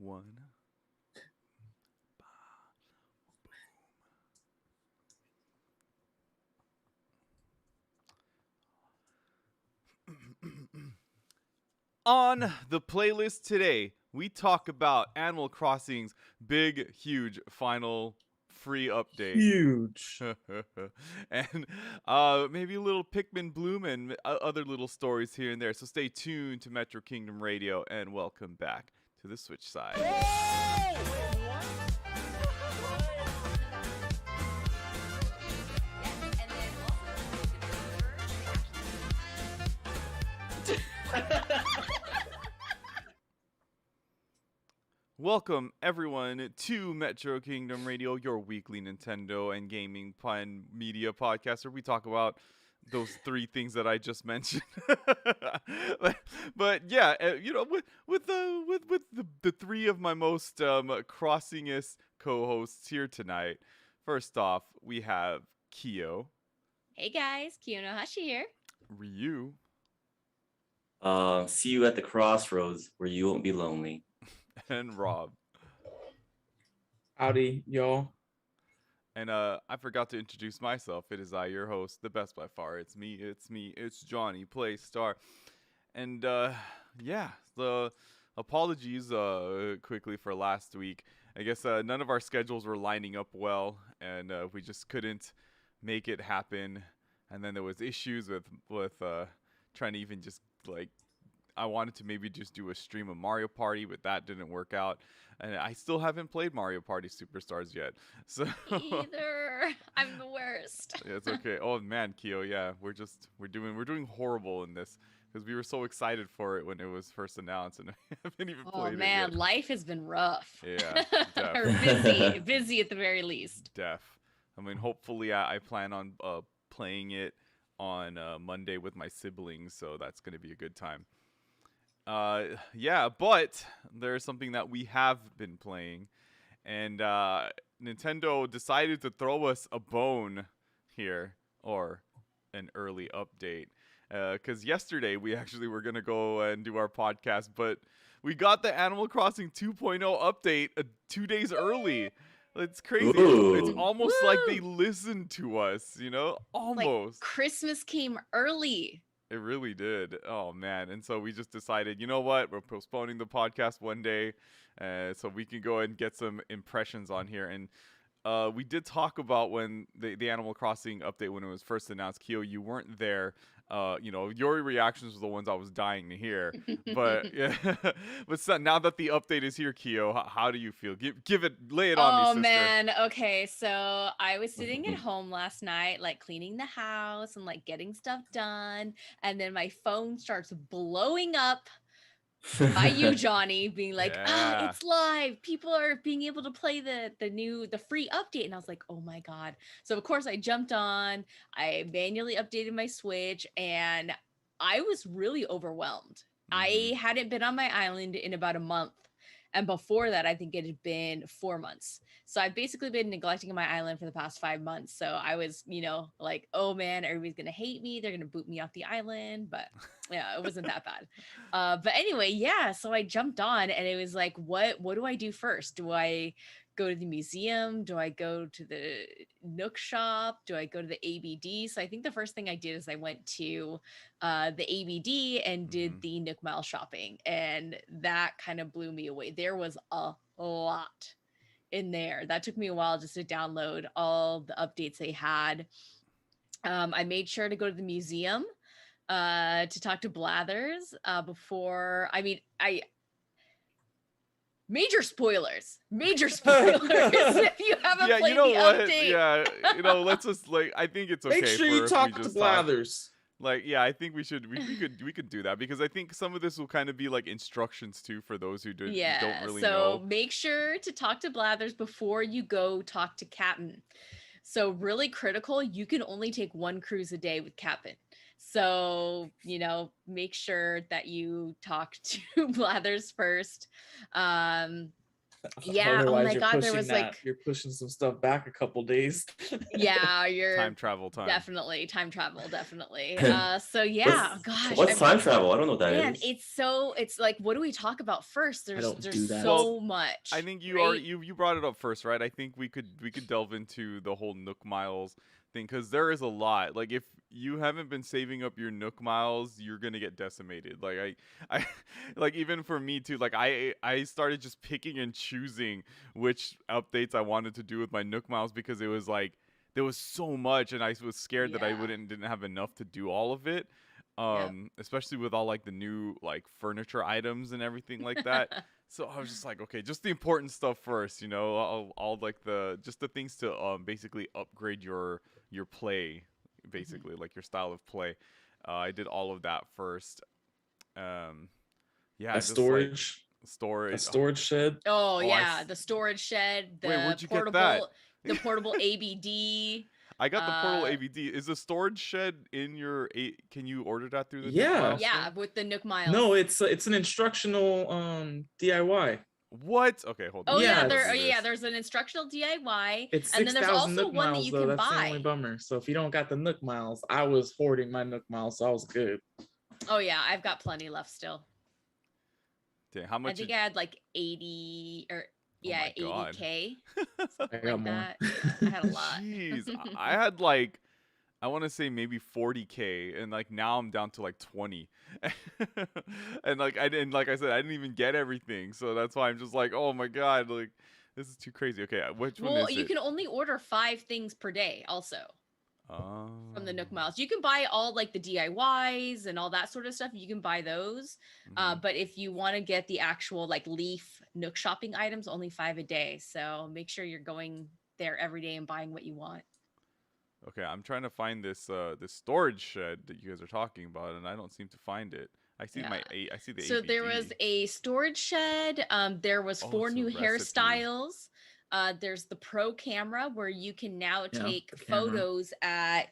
one. On the playlist today, we talk about Animal Crossing's big, huge final free update. Huge. And maybe a little Pikmin Bloom and other little stories here and there. So stay tuned to Metro Kingdom Radio and welcome back to the Switch side. Welcome everyone to Metro Kingdom Radio, your weekly Nintendo and gaming and media podcast where we talk about those three things that I just mentioned. but yeah, with the three of my most crossingest co-hosts here tonight. First off, we have Kyo, Hey guys, Kiyonohashi here. Ryu, See you at the crossroads where you won't be lonely. and Rob. Howdy, y'all. And I forgot to introduce myself. It is I, your host, the best by far. It's me, it's J-Playstar. And the apologies quickly for last week. I guess none of our schedules were lining up well, and we just couldn't make it happen. And then there was issues with trying to even just I wanted to maybe just do a stream of Mario Party, but that didn't work out. And I still haven't played Mario Party Superstars yet. So Either I'm the worst. yeah, it's okay. Oh man, Kyo, yeah, we're doing horrible in this because we were so excited for it when it was first announced, and we haven't even Oh played man, it yet. life has been rough. Yeah, Or busy at the very least. Def. I mean, hopefully, I plan on playing it on Monday with my siblings, so that's gonna be a good time. But there's something that we have been playing, and Nintendo decided to throw us a bone here, or an early update. Because yesterday we actually were going to go and do our podcast, but we got the Animal Crossing 2.0 update 2 days early. It's crazy. It's almost like they listened to us, almost. Like Christmas came early. It really did. Oh, man. And so we just decided, you know what? We're postponing the podcast one day so we can go and get some impressions on here. And we did talk about when the Animal Crossing update, when it was first announced. Kyo, you weren't there. Your reactions were the ones I was dying to hear. But yeah, but so now that the update is here, Kyo, how do you feel? Lay it on me, sister. Oh man, okay. So I was sitting at home last night, like cleaning the house and like getting stuff done, and then my phone starts blowing up by you, Johnny, being like, Yeah. it's live. People are being able to play the free update. And I was like, oh my God. So of course I jumped on, I manually updated my Switch, and I was really overwhelmed. I hadn't been on my island in about a month. And before that, I think it had been 4 months. So I've basically been neglecting my island for the past 5 months. So I was, like, oh man, everybody's going to hate me. They're going to boot me off the island. But yeah, it wasn't that bad. But anyway, yeah. So I jumped on and it was like, what do I do first? Do I go to the museum? Do I go to the Nook shop? Do I go to the ABD? So I think the first thing I did is I went to the ABD and did the Nook Mile shopping, and that kind of blew me away. There was a lot in there. That took me a while just to download all the updates they had. I made sure to go to the museum to talk to Blathers before. I Major spoilers if you haven't played the update. Yeah, let's just I think it's okay. Make sure you talk to Blathers. I think we could do that, because I think some of this will kind of be like instructions too for those who don't really know. So make sure to talk to Blathers before you go talk to Captain. So really critical, you can only take one cruise a day with Captain. So, make sure that you talk to Blathers first. Yeah. Oh Otherwise, my you're God, there pushing was that. like, You're pushing some stuff back a couple days. yeah, you're Time travel time. definitely time travel, definitely. So What's yeah, gosh, what's time travel? I don't know what that man, is. it's like, what do we talk about first? I don't There's do that. so much. I think you right? already you brought it up first, right? I think we could delve into the whole Nook Miles thing because there is a lot. Like if you haven't been saving up your Nook Miles, you're gonna get decimated. Like I like even for me too. Like I started just picking and choosing which updates I wanted to do with my Nook Miles because it was like there was so much, and I was scared that I Yeah. didn't have enough to do all of it. Yep. Especially with all like the new like furniture items and everything like that. So I was just like, okay, just the important stuff first, you know, all like the just the things to basically upgrade your play, basically like your style of play. I did all of that first. Yeah, A just like storage, storage. a storage shed. Oh Oh, yeah, the storage shed, Wait, the where'd you get that? portable ABD. I got the portable uh, AVD. Is the storage shed in your? Can you order that through the Nook Yeah. Miles Yeah, thing? with the Nook Miles. No, it's an instructional DIY. What? Okay, hold on. Oh let me yeah, Yeah, look there. into Yeah, this. there's an instructional DIY, It's and then there's 6,000 also Nook one that miles you though. can That's the buy. only bummer. So if you don't got the Nook miles, I was hoarding my Nook miles, so I was good. Oh yeah, I've got plenty left still. Dang, how I much? think I had like 80 or Oh my God. 80K, I something got like more. that. Yeah, I had a lot. Jeez, I had like I want to say maybe 40K, and like now I'm down to like 20, and like I didn't, like I said, I didn't even get everything, so that's why I'm just like, oh my God, like this is too crazy. Okay, which one Well, is you it? can only order 5 things per day also from the Nook Miles. You can buy all like the DIYs and all that sort of stuff. You can buy those. Mhm. But if you want to get the actual like leaf Nook shopping items, only 5 a day. So make sure you're going there every day and buying what you want. Okay, I'm trying to find this storage shed that you guys are talking about, and I don't seem to find it. I see Yeah. I see the So there was AVD. a storage shed. There was Oh, 4 it's a new recipe. hairstyles. There's the pro camera where you can now Yeah, take the camera. photos at,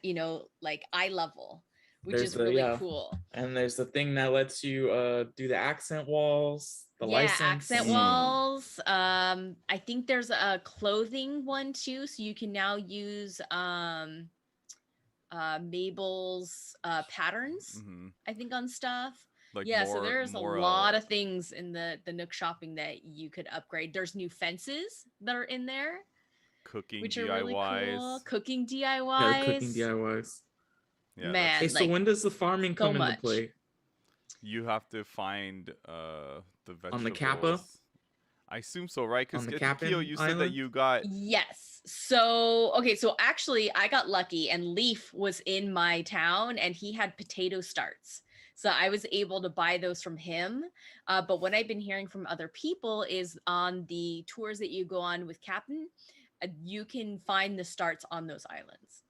like eye level, which There's is the- really yeah. cool. And there's the thing that lets you do the accent walls, the license. Accent Mm. walls. I think there's a clothing one too, so you can now use Mabel's patterns, Hmm. I think, on stuff. Like Yeah, so more, there's more, a lot of things in the Nook shopping that you could upgrade. There's new fences that are in there, cooking which are DIYs. really cool. Cooking DIYs. Yeah, the cooking DIYs. Yeah, Man, Hey, so like, when does the farming so come into much. play? you have to find the vegetables. On the Kappa? I assume so, right? Because On the Kyo, Cap'n you said that Island? you got. Yes. So, okay, so actually I got lucky and Leaf was in my town and he had potato starts. So I was able to buy those from him. But what I've been hearing from other people is on the tours that you go on with Captain, you can find the starts on those islands.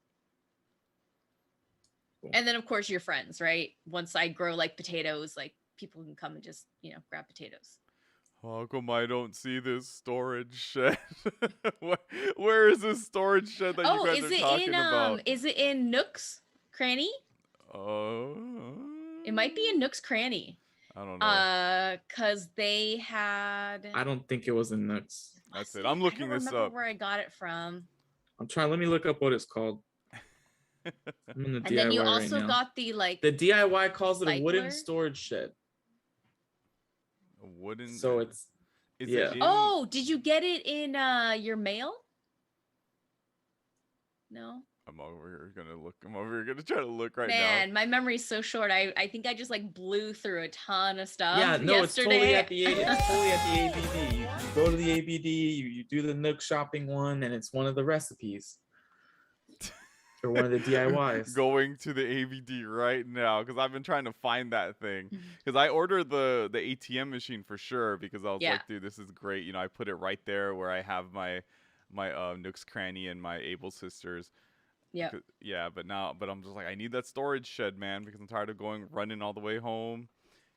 Cool. And then of course your friends, right? Once I grow like potatoes, like people can come and just, grab potatoes. How come I don't see this storage shed? Where is this storage shed that you guys are talking about? Is it in Nook's Cranny? Oh. It might be in Nook's Cranny. I don't know. Cause they had. I don't think it was in Nooks. That's Was it. I'm looking I don't this remember up. where I got it from. I'm trying. Let me look up what it's called. I'm in the And DIY then you right also now. got the like. The DIY calls it a wooden Cycler? storage shed. A wooden. So it's Is yeah. it in, Oh, did you get it in your mail? No. I'm over here gonna look. I'm over here gonna try to look right Man, my memory's so short. I think I just like blew through a ton of stuff. yeah, no, yesterday. it's totally at the ABD. You go to the ABD, you do the Nook shopping one, and it's one of the recipes. Or one of the now. DIYs. Going to the AVD right now because I've been trying to find that thing. Mhm. Because I ordered the ATM machine for sure because I was Yeah. like, dude, this is great. You know, I put it right there where I have my Nook's Cranny and my Able Sisters. Yeah. Yeah, but I'm just like, I need that storage shed, man, because I'm tired of running all the way home.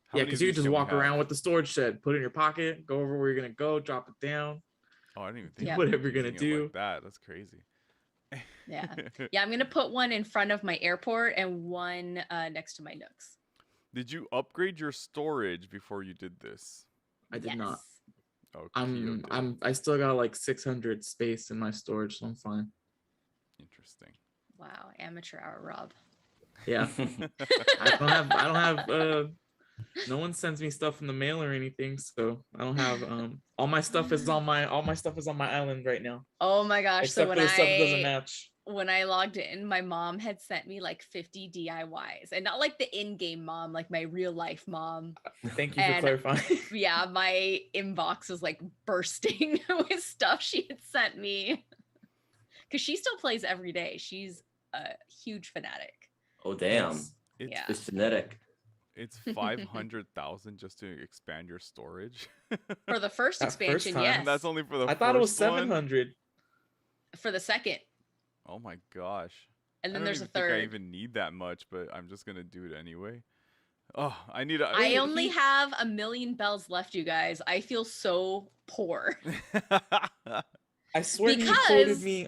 How Yeah, many because of you these just can we walk around have? with the storage shed, put it in your pocket, go over where you're gonna go, drop it down. Oh, I didn't even do think Yeah. of whatever you're gonna using it do. like that. That's crazy. Yeah. Yeah, I'm gonna put one in front of my airport and one next to my Nooks. Did you upgrade your storage before you did this? I did not. Oh, Kyo did. I still got like 600 space in my storage, so I'm fine. Interesting. Wow, amateur hour, Rob. Yeah. I don't have no one sends me stuff in the mail or anything, so I don't have all my stuff is on my island right now. Oh my gosh! So Except for the stuff that doesn't match. when I logged in, my mom had sent me like 50 DIYs, and not like the in-game mom, like my real life mom. Thank you for clarifying. Yeah, my inbox was like bursting with stuff she had sent me because she still plays every day. She's a huge fanatic. Oh damn! It's, Yeah. It's genetic. It's 500,000 just to expand your storage. For the first That first expansion, time. yes. And that's only for the I first thought it was one? 700. For the second, Oh my gosh. and then I don't there's a even think I third. even need that much, but I'm just gonna do it anyway. Oh, I need a. I only have 1,000,000 bells left, you guys. I feel so poor. I swear you quoted me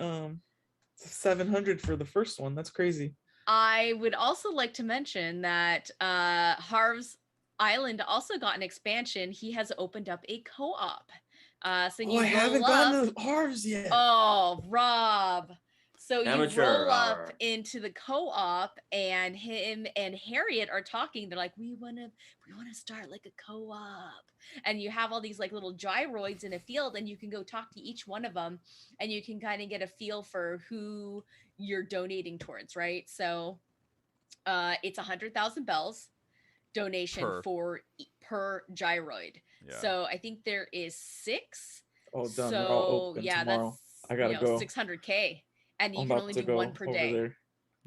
700 for the first one. That's crazy. I would also like to mention that Harv's Island also got an expansion. He has opened up a co-op. So you I haven't gotten the Harv's yet. Oh, Rob. So Amateur you roll up hour. into the co-op, and him and Harriet are talking. They're like, we wanna start like a co-op. And you have all these like little gyroids in a field, and you can go talk to each one of them, and you can kind of get a feel for who you're donating towards, right? So it's 100,000 bells donation per gyroid. Yeah. So I think there is 6. Oh, done. They're So all open yeah, tomorrow. that's I gotta go. 600K, and you I'm can about only to do go one per over day. there.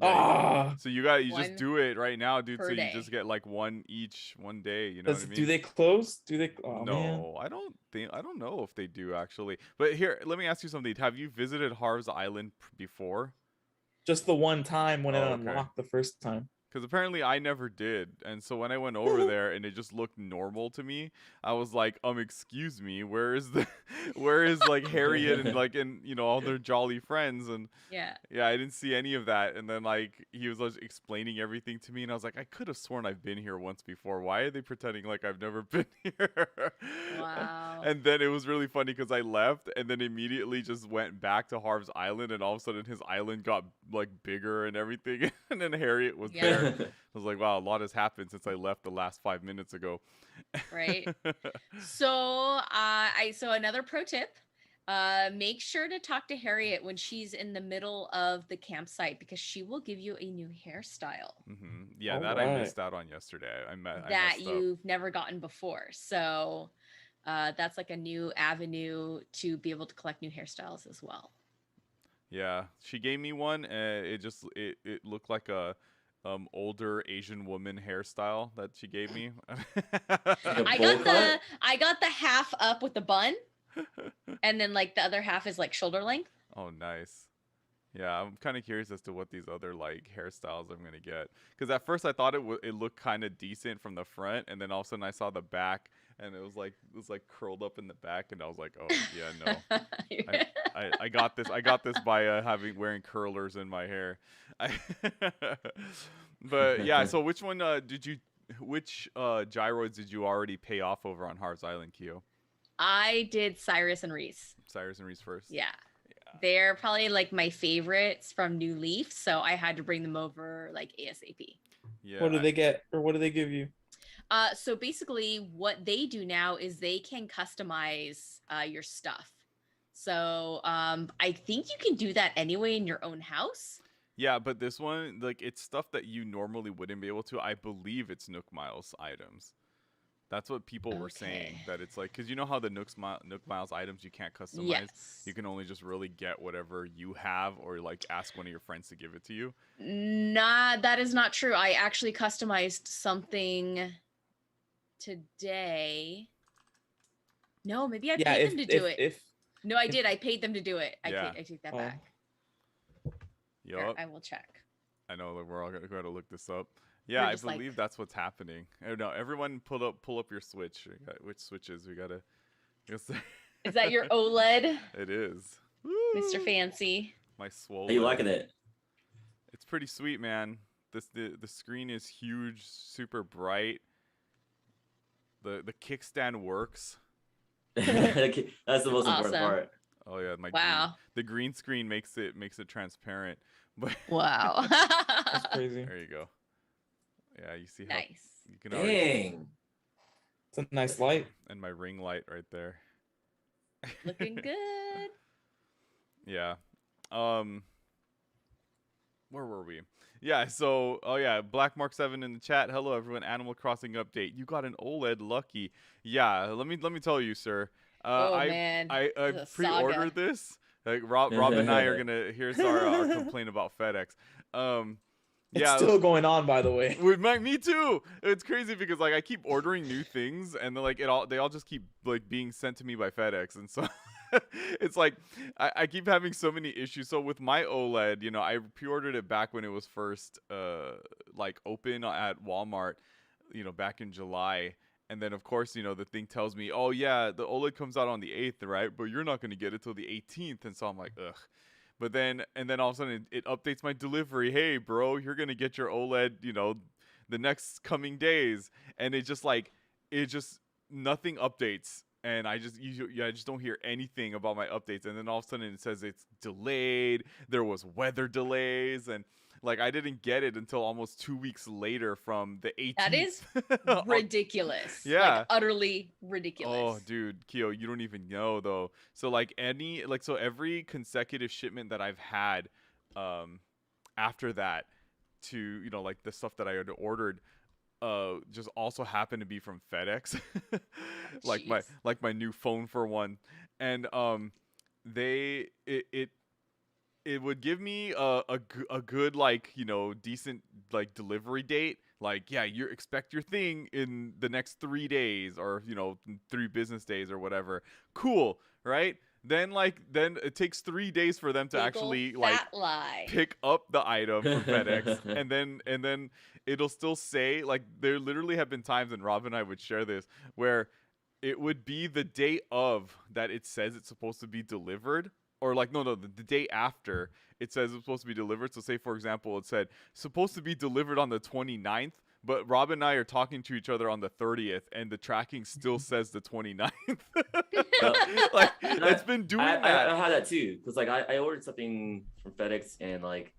Yeah, so you just One do it right now, dude. per So you day. just get like one each, one day. You know what I mean? Do they close? Do they? Oh, No, man. I don't know if they do actually. But here, let me ask you something. Have you visited Harv's Island before? Just the one time when it Oh, okay. unlocked the first time. Because apparently I never did, and so when I went over there and it just looked normal to me, I was like, excuse me, where is like Harriet and like all their jolly friends, and Yeah. I didn't see any of that. And then like he was like, explaining everything to me, and I was like, I could have sworn I've been here once before. Why are they pretending like I've never been here? Wow. And then it was really funny because I left and then immediately just went back to Harv's Island, and all of a sudden his island got like bigger and everything, and then Harriet was there. I was like, wow, a lot has happened since I left the last 5 minutes ago. Right. So so another pro tip. Make sure to talk to Harriet when she's in the middle of the campsite, because she will give you a new hairstyle. Yeah, All that right. I missed out on yesterday. I that messed up. you've never gotten before. So that's like a new avenue to be able to collect new hairstyles as well. Yeah, she gave me one. It looked like a older Asian woman hairstyle that she gave me. I got the half up with the bun, and then like the other half is like shoulder length. Oh, nice. Yeah, I'm kind of curious as to what these other like hairstyles I'm gonna get. Because at first I thought it looked kind of decent from the front, and then all of a sudden I saw the back, and it was like curled up in the back, and I was like, oh yeah, no. I got this. I got this by wearing curlers in my hair. But yeah, so which one which gyroids did you already pay off over on Harv's Island, Kyo? I did Cyrus and Reese. Cyrus and Reese first. Yeah. They're probably like my favorites from New Leaf, so I had to bring them over like ASAP. Yeah. What do they get, or what do they give you? So basically what they do now is they can customize your stuff. So I think you can do that anyway in your own house. Yeah, but this one, like, it's stuff that you normally wouldn't be able to. I believe it's Nook Miles items. That's what people were saying, that it's like, because you know how the Nook Miles items you can't customize? Yes. You can only just really get whatever you have, or like ask one of your friends to give it to you. Nah, that is not true. I actually customized something today. No, maybe I paid them to do it. No, I did. I paid them to do it. I take that back. Yup. I will check. I know that we're all going to look this up. Yeah, I believe that's what's happening. Oh, no, everyone pull up your Switch. Which switches we gotta? Is that your OLED? It is. Mr. Fancy. My swole. Are you liking it? It's pretty sweet, man. The screen is huge, super bright. The kickstand works. That's the most important Awesome. part. Oh yeah, Wow. the green screen makes it transparent. But Wow. That's crazy. there you go. Yeah, you see how Nice. you can already Dang. It's a nice light. and my ring light right there. Looking good. Yeah. Um where were we? Yeah, so oh yeah, Black Mark 7 in the chat. Hello everyone, Animal Crossing update. You got an OLED, lucky. Yeah, let me tell you, sir. Oh man, I the pre-ordered saga. this. Like Rob and I are gonna here's our complaint about FedEx. It's Yeah, still going on, by the way. with me too. It's crazy because like I keep ordering new things and then like they all just keep like being sent to me by FedEx, and so it's like I keep having so many issues. So with my OLED, you know, I pre-ordered it back when it was first like open at Walmart, you know, back in July. And then of course, you know, the thing tells me, oh yeah, the OLED comes out on the 8th, right? But you're not gonna get it till the 18th, and so I'm like, ugh. But then, and then all of a sudden it updates my delivery. Hey, bro, you're going to get your OLED, you know, the next coming days. And it just like, it just, nothing updates. And I just don't hear anything about my updates. And then all of a sudden it says it's delayed. There was weather delays. And like, I didn't get it until almost 2 weeks later from the 18th. That is ridiculous. Yeah. Like utterly ridiculous. Oh, dude, Keo, you don't even know though. So like so every consecutive shipment that I've had after that to, you know, like the stuff that I had ordered just also happened to be from FedEx. Jeez. like my new phone for one. And it would give me a good, like, you know, decent like delivery date. Like, yeah, you expect your thing in the next 3 days, or, you know, 3 business days or whatever. Cool, right? Then it takes 3 days for them to Big actually ol' like fat lie. pick up the item from FedEx, and then it'll still say, like, there literally have been times, and Rob and I would share this, where it would be the day of that it says it's supposed to be delivered, or like no, the day after it says it's supposed to be delivered. So say for example it said supposed to be delivered on the 29th, but Rob and I are talking to each other on the 30th, and the tracking still says the 29th. Like, it's been doing that. I had that too, because like I ordered something from FedEx, and like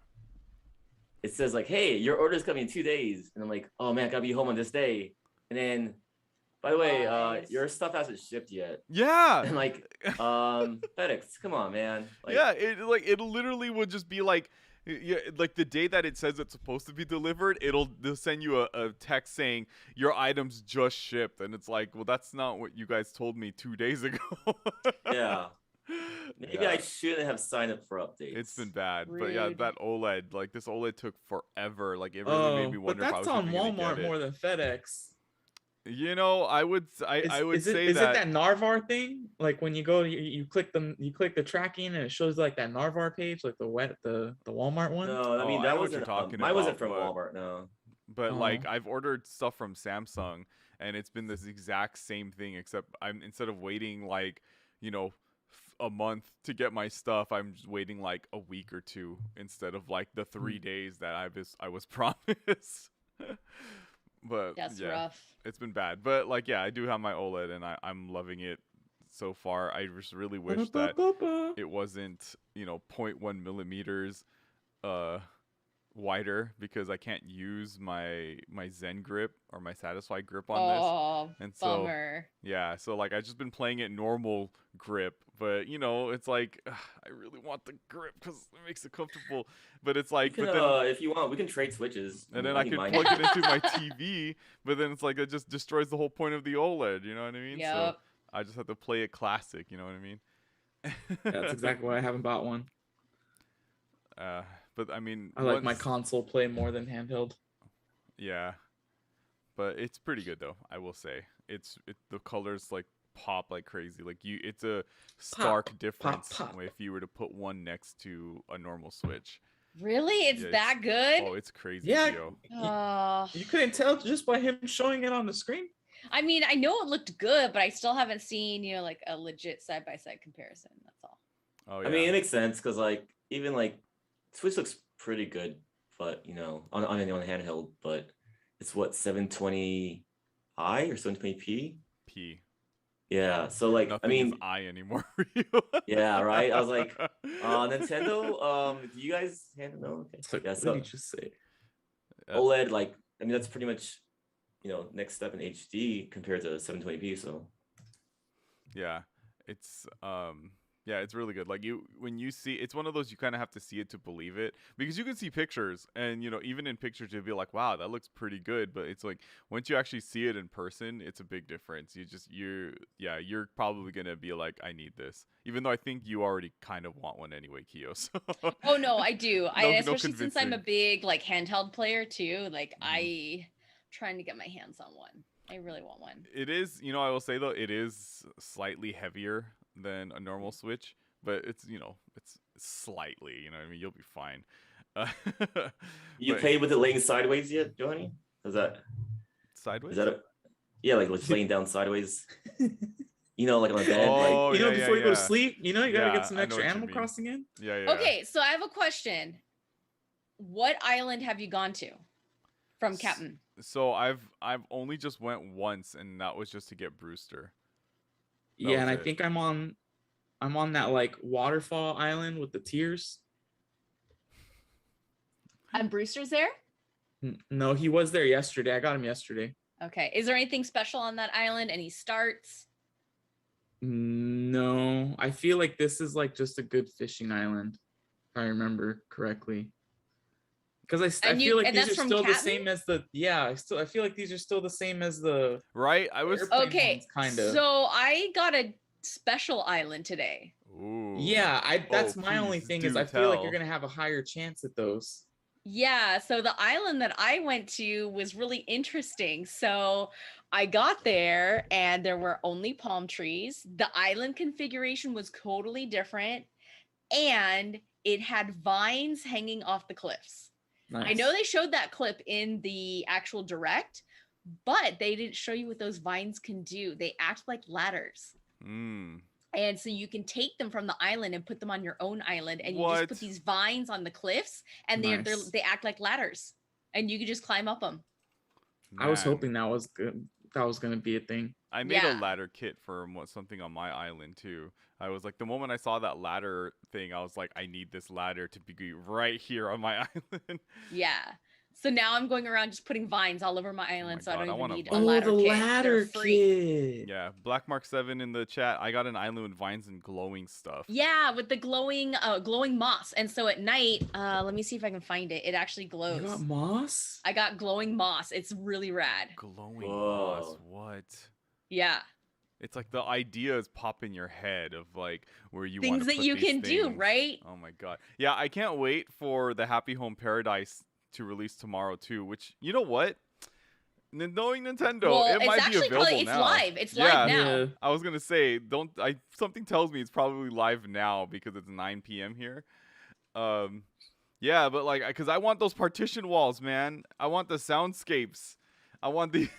it says like, hey, your order is coming in 2 days, and I'm like, oh man, I gotta be home on this day. And then, by the way, Nice. your stuff hasn't shipped yet. Yeah. And like, FedEx, come on, man. Like, yeah, it literally would just be like, yeah, like the day that it says it's supposed to be delivered, they'll send you a text saying your items just shipped, and it's like, well, that's not what you guys told me 2 days ago. yeah. Maybe Yeah. I shouldn't have signed up for updates. It's been bad, but yeah, Rude. that OLED, like this OLED took forever. Like it really made me But wonder if I that's was on even gonna Walmart get it. more than FedEx. You know, I would say Is it that Narvar thing? Like when you go, you click the tracking, and it shows like that Narvar page, like the Walmart one. No, I Oh, mean I that know what you're wasn't. talking Mine wasn't about, from but- Walmart. No. But Oh. like I've ordered stuff from Samsung, and it's been this exact same thing, except instead of waiting like, you know, a month to get my stuff, I'm just waiting like a week or two instead of like the 3 days that I was promised. But That's yeah, rough. it's been bad. But like, yeah, I do have my OLED, and I'm loving it so far. I just really wish that it wasn't, you know, 0.1 millimeters wider, because I can't use my Zen grip or my Satisfy grip on this. Oh, And so bummer. yeah, so like I've just been playing it normal grip, but you know, it's like I really want the grip because it makes it comfortable. But it's like, You can, but then if you want, we can trade switches. and then I can could mine plug it. it into my TV, but then it's like it just destroys the whole point of the OLED. You know what I mean? So Yep. I just have to play it classic. You know what I mean? That's exactly why I haven't bought one. But I mean, I like my once- console play more than handheld. Yeah, but it's pretty good though. I will say the colors like pop like crazy. Like it's a stark difference pop. if you were to put one next to a normal Switch. Really? It's Yeah, that good? Oh, it's crazy. Yeah. Theo. Oh. You couldn't tell just by him showing it on the screen. I mean, I know it looked good, but I still haven't seen, you know, like a legit side-by-side comparison. That's all. Oh yeah. I mean, it makes sense because like even like Switch looks pretty good, but you know, on handheld, but it's what 720i or 720p. P. Yeah. So like, I Nothing is mean, I anymore for you. yeah, right. I was like, Nintendo. Do you guys know? Okay. It's like, Yeah. what did So you just say? OLED, like, I mean, that's pretty much, next step in HD compared to 720p. So Yeah, it's yeah, it's really good. Like when you see, it's one of those you kind of have to see it to believe it, because you can see pictures and even in pictures you'll be like, wow, that looks pretty good, but it's like once you actually see it in person, it's a big difference. You're probably going to be like, I need this. Even though I think you already kind of want one anyway, Kyo. So Oh no, I do. no Especially since I'm a convincing. big like handheld player too. Like Mhm. I trying to get my hands on one. I really want one. It is, I will say though, it is slightly heavier than a normal Switch, but it's slightly, what I mean, you'll be fine. Uh, you but played with it laying sideways yet, Johnny? Is that sideways? is that a yeah, like just laying down sideways? Like on a bed, like Oh, yeah, yeah, Before you go to yeah. sleep, you gotta Yeah, get some I know extra what you Animal mean. Crossing in. Yeah, yeah. Okay, so I have a question. What island have you gone to from Captain? So I've only just went once, and that was just to get Brewster. That Yeah, was and I it. think I'm on that like waterfall island with the tears. And Brewster's there? No, he was there yesterday. I got him yesterday. Okay. Is there anything special on that island? Any starts? No, I feel like this is like just a good fishing island, if I remember correctly. Because I feel like and these that's are from still the Captain? same as the I feel like these are still the same as the Right? I was airplane Okay. ones, kind of. So I got a special island today. Ooh. Yeah, that's my only please thing is do I feel like tell. you're gonna have a higher chance at those. Yeah, so the island that I went to was really interesting. So I got there and there were only palm trees. The island configuration was totally different and it had vines hanging off the cliffs. Nice. I know they showed that clip in the actual direct, but they didn't show you what those vines can do. They act like ladders. And so you can take them from the island and put them on your own island, and you just put What? these vines on the cliffs, and Nice. they act like ladders, and you can just climb up them. I was Man. hoping that was good. That was gonna be a thing. I made a Yeah. ladder kit for something on my island too. I was like, the moment I saw that ladder thing, I was like, I need this ladder to be right here on my island. Yeah. So now I'm going around just putting vines all over my island, so I God, I don't want even a need a vine. ladder the kit. ladder They're free. kit. Yeah, Black Mark 7 in the chat. I got an island with vines and glowing stuff. Yeah, with the glowing moss. And so at night, let me see if I can find it. It actually glows. You got moss? I got glowing moss. It's really rad. Glowing moss. Whoa. What? Yeah. It's like the ideas pop in your head of like where you want Things to that put you these can do, things. right? Oh my god. Yeah, I can't wait for the Happy Home Paradise to release tomorrow too, which you know what? Knowing Nintendo, Well, it it's might be actually available probably now. live. It's Yeah. live now. Yeah. I was gonna say, something tells me it's probably live now because it's 9 p.m. here. Yeah, but like, because I want those partition walls, man. I want the soundscapes. I want the.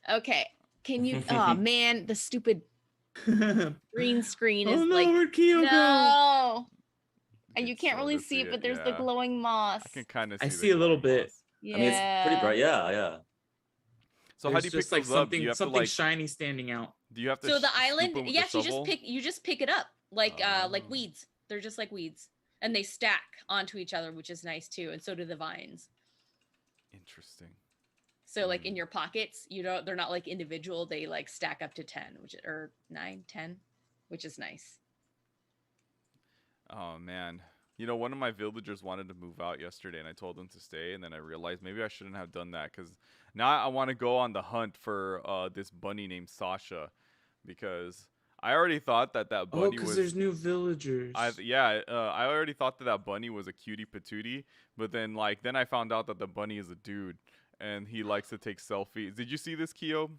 Okay. Can you oh man, the stupid green screen is Oh no, like where'd Kyo go? no. And you It's can't so really to see it, but it, there's the yeah. glowing moss. I can kind of I see. see a little bit. Yeah. I mean, it's pretty bright. Yeah, yeah. So how There's do you just pick like those up? Do you something have something to like? shiny standing out. Do you have to? So the scoop island, 'em with yes, the shovel? you just pick it up like Oh. weeds. They're just like weeds. And they stack onto each other, which is nice too. And so do the vines. Interesting. So like in your pockets, they're not like individual, they like stack up to 10, or 9, 10, which is nice. Oh man. One of my villagers wanted to move out yesterday, and I told them to stay. And then I realized maybe I shouldn't have done that because now I want to go on the hunt for this bunny named Sasha, because I already thought that Oh, bunny because was. there's new villagers. I already thought that bunny was a cutie patootie, but then I found out that the bunny is a dude, and he likes to take selfies. Did you see this, Kyo?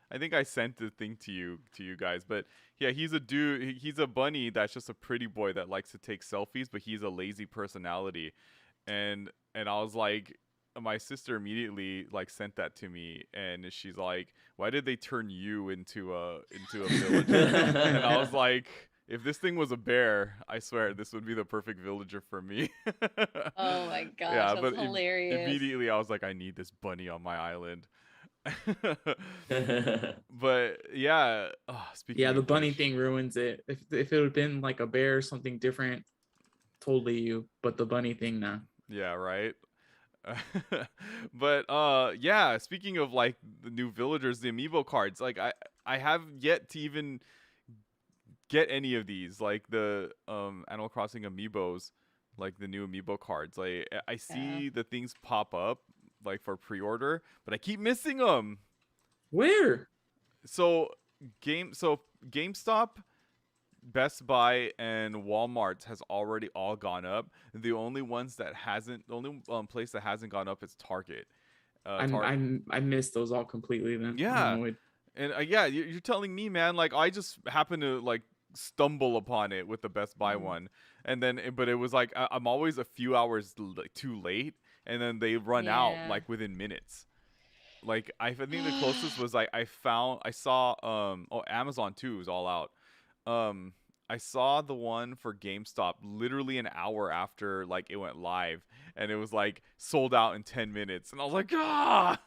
I think I sent the thing to you guys, but yeah, he's a dude. He's a bunny that's just a pretty boy that likes to take selfies, but he's a lazy personality, and I was like, my sister immediately like sent that to me, and she's like, "Why did they turn you into a villager?" And I was like, if this thing was a bear, I swear this would be the perfect villager for me. Oh my gosh, Yeah, that's but hilarious. immediately I was like, I need this bunny on my island. But yeah, speaking Yeah, the of bunny which, thing ruins it. If it would have been like a bear or something different, totally you. But the bunny thing, nah. yeah, right. But yeah, speaking of like the new villagers, the amiibo cards, like I have yet to even get any of these, like the Animal Crossing amiibos, like the new amiibo cards. Like I Yeah. see the things pop up like for pre-order, but I keep missing them. Where? So GameStop, Best Buy, and Walmart has already all gone up. The only ones that hasn't, the only place that hasn't gone up is Target. I missed those all completely. Then I'm Yeah, annoyed. and yeah, you're telling me, man. Like I just happened to like stumble upon it with the Best Buy one, and then but it was like I'm always a few hours like too late, and then they run out Yeah. like within minutes. Like I think the closest was like I saw Amazon too is all out. Um I saw the one for GameStop literally an hour after like it went live, and it was like sold out in 10 minutes, and I was like, ah.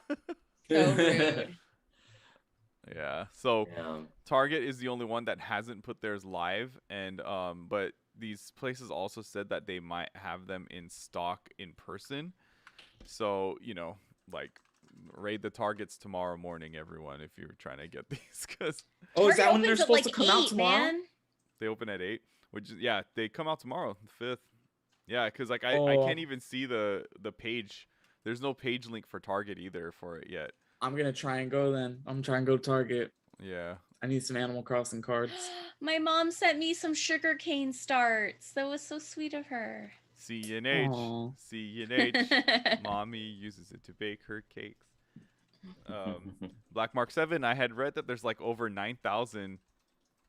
So rude. Yeah. So Yeah. Target is the only one that hasn't put theirs live, and but these places also said that they might have them in stock in person. So, like raid the Targets tomorrow morning, everyone, if you're trying to get these, because Oh, is Target that when they're opens at supposed like to come out 8, tomorrow? man. they open at 8, which is, yeah, they come out tomorrow, the 5th. Yeah, because like I Oh, can't even see the page. There's no page link for Target either for it yet. I'm gonna try and go then. I'm trying to go to Target. Yeah. I need some Animal Crossing cards. My mom sent me some sugarcane starts. That was so sweet of her. CNH. Aw. CNH. Mommy uses it to bake her cakes. Black Mark 7, I had read that there's like over 9,000.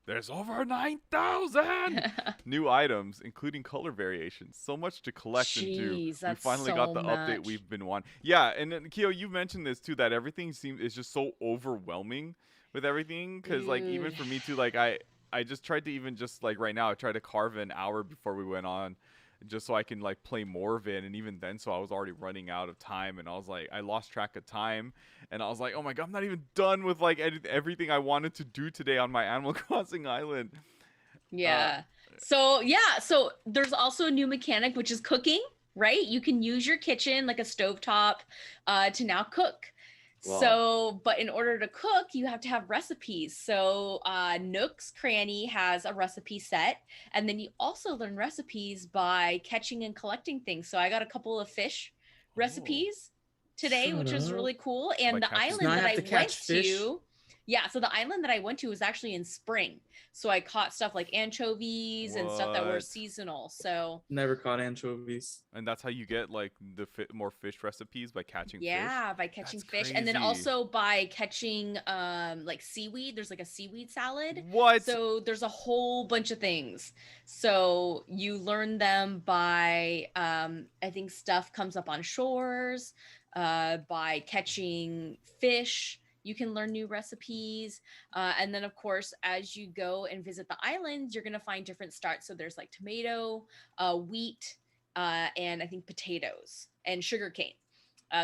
There's over 9,000 new items, including color variations. So much to collect and do. Jeez, We that's finally so got the update much. we've been wanting. Yeah, and then Keo, you mentioned this too, that everything is just so overwhelming with everything. Because like even Dude. for me too, like I just tried to even just like right now, I tried to carve an hour before we went on, just so I can like play more of it. And even then, so I was already running out of time, and I was like, I lost track of time, and I was like, oh my god, I'm not even done with like everything I wanted to do today on my Animal Crossing island. Yeah. So there's also a new mechanic, which is cooking, right? You can use your kitchen like a stovetop to now cook. Wow. So, but in order to cook, you have to have recipes. So Nook's Cranny has a recipe set, and then you also learn recipes by catching and collecting things. So I got a couple of fish recipes today, Shut which was up. really cool. By And the catching island So now I that have I to went catch fish? to, yeah, so the island that I went to was actually in spring. So I caught stuff like anchovies and stuff that were What? seasonal. So Never caught anchovies. And that's how you get like the more fish recipes, by catching fish. yeah, by catching That's fish, and then crazy. also by catching like seaweed. There's like a seaweed salad. What? So there's a whole bunch of things. So you learn them by I think stuff comes up on shores, by catching fish. You can learn new recipes. And then, of course, as you go and visit the islands, you're going to find different starts. So there's like tomato, wheat, and I think potatoes and sugarcane.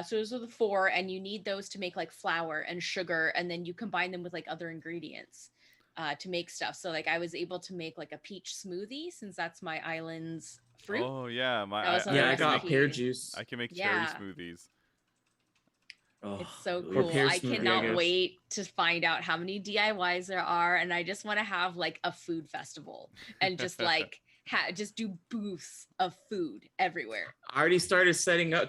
So those are the 4, and you need those to make like flour and sugar, and then you combine them with like other ingredients to make stuff. So like I was able to make like a peach smoothie, since that's my island's fruit. Oh yeah, That was Yeah, I another got recipe. pear juice. I can make Yeah. cherry smoothies. Oh, It's so really? Or cool. pear I smoothie, I cannot guess. wait to find out how many DIYs there are, and I just want to have like a food festival and just like just do booths of food everywhere. I already started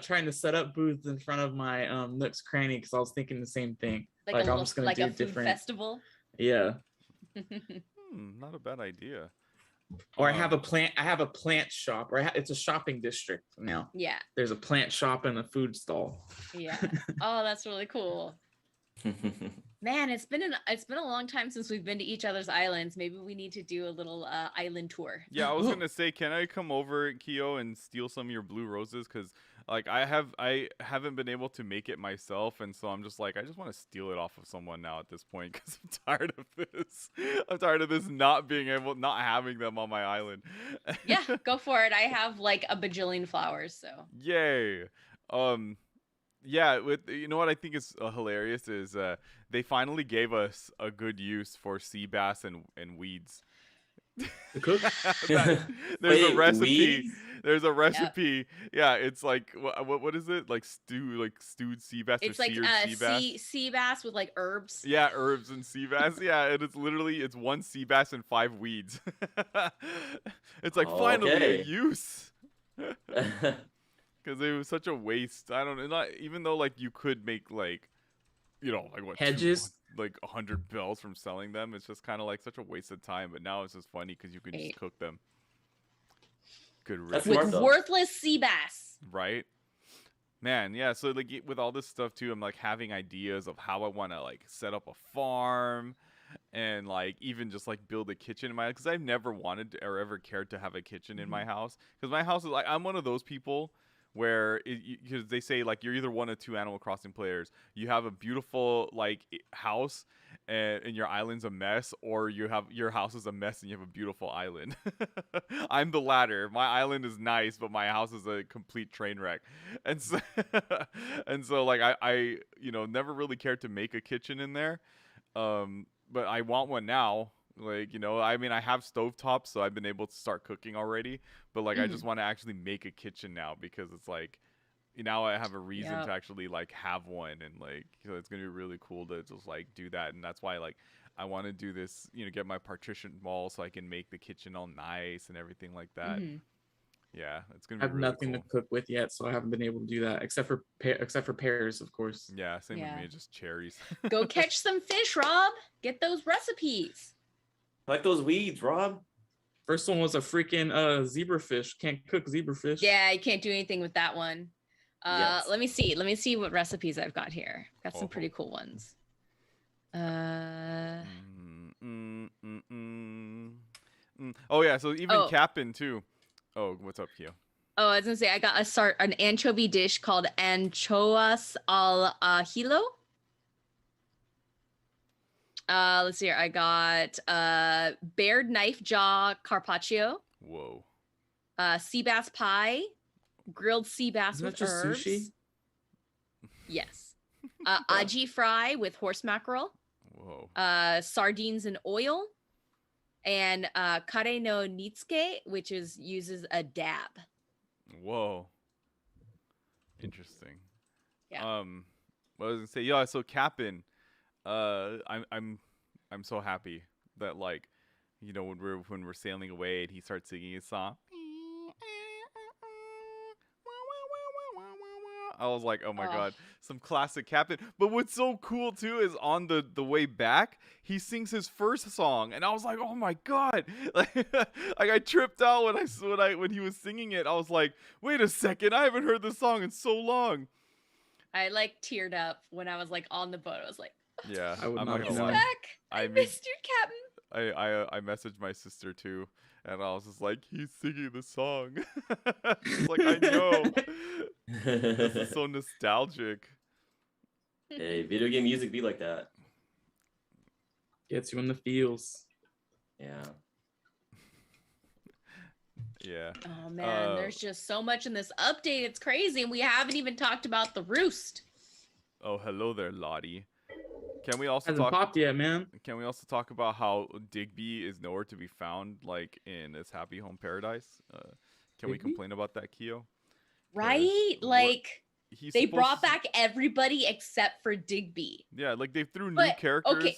trying to set up booths in front of my Nook's Cranny because I was thinking the same thing. Like, Like a I'm little just gonna like do a food different. festival. Yeah. Not a bad idea. Or I have a plant shop. Or it's a shopping district now. Yeah. There's a plant shop and a food stall. Yeah. Oh, that's really cool. Man, it's been a long time since we've been to each other's islands. Maybe we need to do a little island tour. Yeah, I was gonna say, can I come over, Keo, and steal some of your blue roses? Because like I haven't been able to make it myself, and so I'm just like, I just want to steal it off of someone now at this point, because I'm tired of this. I'm tired of this not having them on my island. Yeah, go for it. I have like a bajillion flowers, so. Yay. Yeah, with what I think is hilarious is they finally gave us a good use for sea bass and weeds. The cook. That- there's a Wait, recipe. weeds? There's a Yep. recipe. Yeah, it's like what is it? Like stewed sea bass or It's like seared sea bass. sea bass with like herbs. Yeah, herbs and sea bass. Yeah, and it's one sea bass and 5 weeds. It's like finally a Okay. use. Because it was such a waste. I don't know. Not even though like you could make like like what Hedges. like 100 bells from selling them. It's just kind of like such a waste of time. But now it's just funny because you can just Right. cook them. Good That's riddance, smart, With though. worthless sea bass. right? Man, yeah. So like with all this stuff too, I'm like having ideas of how I want to like set up a farm and like even just like build a kitchen in my because I've never wanted to, or ever cared to have a kitchen in my house because my house is like I'm one of those people where because they say like you're either one of two Animal Crossing players. You have a beautiful like house and your island's a mess, or you have your house is a mess and you have a beautiful island. I'm the latter. My island is nice, but my house is a complete train wreck. And so and so like I never really cared to make a kitchen in there. But I want one now. Like, I mean, I have stovetops, so I've been able to start cooking already. But like, I just want to actually make a kitchen now because it's like, now I have a reason Yep. to actually like have one, and like, it's gonna be really cool to just like do that. And that's why like I want to do this, get my partition wall so I can make the kitchen all nice and everything like that. Mhm. Yeah, it's gonna I be have really nothing cool. to cook with yet, so I haven't been able to do that except for pears, of course. Yeah, same with Yeah. me, just cherries. Go catch some fish, Rob. Get those recipes. I like those weeds, Rob. First one was a freaking zebrafish. Can't cook zebrafish. Yeah, you can't do anything with that one. Yes. Let me see. Let me see what recipes I've got here. Got some Oh. pretty cool ones. Oh yeah, so even Oh. Cap'n too. Oh, what's up, Kyo? Oh, I was gonna say I got an anchovy dish called anchoas al hilo. Let's see here. I got bared knife jaw carpaccio, Whoa. sea bass pie, grilled sea bass Isn't that with just herbs. sushi? Yes. Aji fry with horse mackerel, Whoa. sardines in oil, and kare no nitsuke, which uses a dab. Whoa. Interesting. Yeah. What was I gonna say? Yeah, so Cap'n, I'm so happy that like, when we're sailing away and he starts singing his song. I was like, oh my Oh. god, some classic Captain. But what's so cool too is on the way back, he sings his first song, and I was like, oh my god, like I tripped out when he was singing it. I was like, wait a second, I haven't heard this song in so long. I like teared up when I was like on the boat. I was like, Yeah, I would I'm not not he's gonna know. lie. back. I mean, missed you, Captain. I messaged my sister too, and I was just like, he's singing the song. She's like, I know. This is so nostalgic. Hey, video game music be like that. Gets you in the feels. Yeah. Yeah. Oh man, there's just so much in this update. It's crazy, and we haven't even talked about the roost. Oh, hello there, Lottie. Can we also Hasn't talk? popped yet, man. Can we also talk about how Digby is nowhere to be found, like in his Happy Home Paradise? Can we Digby? complain about that, Keo? Right? what- Like He's they supposed brought to- back everybody except for Digby. Yeah, like they threw new But, characters. okay,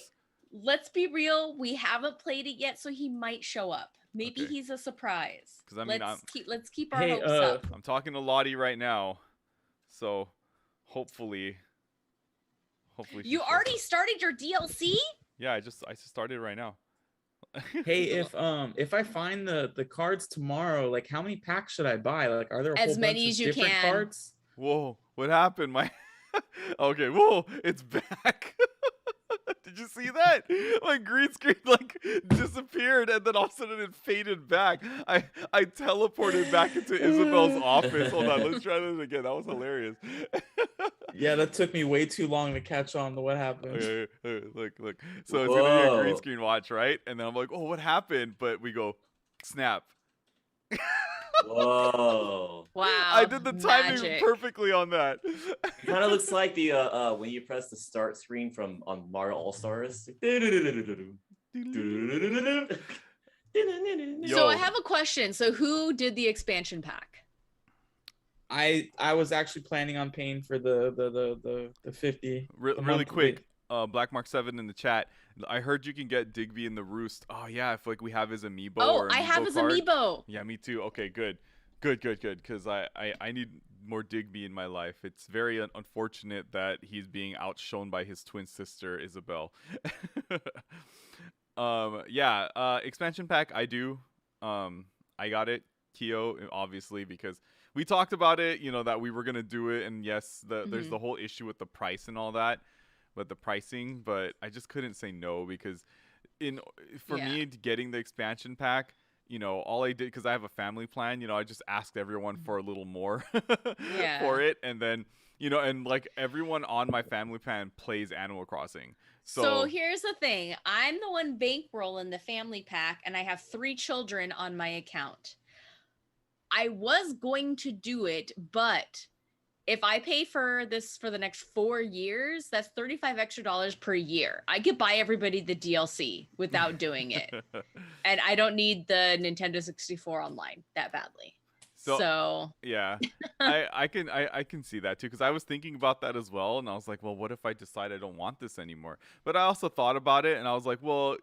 let's be real. We haven't played it yet, so he might show up. Maybe Okay. he's a surprise. 'Cause, I mean, let's keep our Hey, hopes up. I'm talking to Lottie right now, so hopefully she You shows already up. started your DLC? Yeah, I just started right now. Hey, if I find the cards tomorrow, like how many packs should I buy? Like, are there a As whole many bunch as of you different can. cards? Whoa, what happened? Okay, whoa, it's back. Did you see that? My green screen like disappeared and then all of a sudden it faded back. I teleported back into Isabel's office. Hold on, let's try this again. That was hilarious. Yeah, that took me way too long to catch on to what happened. Okay, look. So it's gonna be a green Whoa. screen watch, right? And then I'm like, oh, what happened? But we go, snap. Whoa. Wow. I did the timing magic. perfectly on that. It kind of looks like the when you press the start screen from on Mario All Stars. So I have a question. So who did the expansion pack? I was actually planning on paying for the 50. Really monthly. quick, Black Mark 7 in the chat. I heard you can get Digby in the Roost. Oh yeah, I feel like we have his amiibo. Oh, or I have his card. amiibo. Yeah, me too. Okay, good. Because I need more Digby in my life. It's very unfortunate that he's being outshone by his twin sister Isabel. Expansion pack. I do. I got it, Kyo, obviously, because we talked about it. You know that we were gonna do it, and yes, there's the whole issue with the price and all that, but the pricing. But I just couldn't say no because for me getting the expansion pack. You know, all I did, because I have a family plan, you know, I just asked everyone for a little more for it. And then, you know, and like everyone on my family plan plays Animal Crossing. So here's the thing. I'm the one bankrolling the family pack, and I have 3 children on my account. I was going to do it, but if I pay for this for the next 4 years, that's $35 extra per year. I could buy everybody the DLC without doing it. And I don't need the Nintendo 64 online that badly. So yeah, I can see that too, because I was thinking about that as well, and I was like, well, what if I decide I don't want this anymore? But I also thought about it, and I was like, well,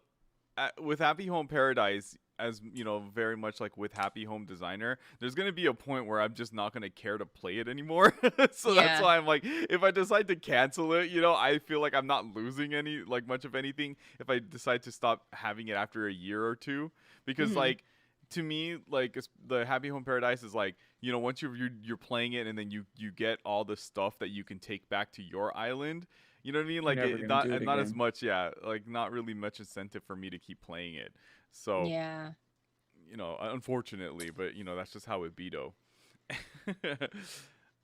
with Happy Home Paradise, as you know, very much like with Happy Home Designer, there's going to be a point where I'm just not going to care to play it anymore. So that's why I'm like, if I decide to cancel it, you know, I feel like I'm not losing much of anything if I decide to stop having it after a year or two, because like to me, like the Happy Home Paradise is like, you know, once you're playing it and then you get all the stuff that you can take back to your island. You know what I mean? Like not as much, like not really much incentive for me to keep playing it. So yeah, you know, unfortunately, but you know, that's just how it be though.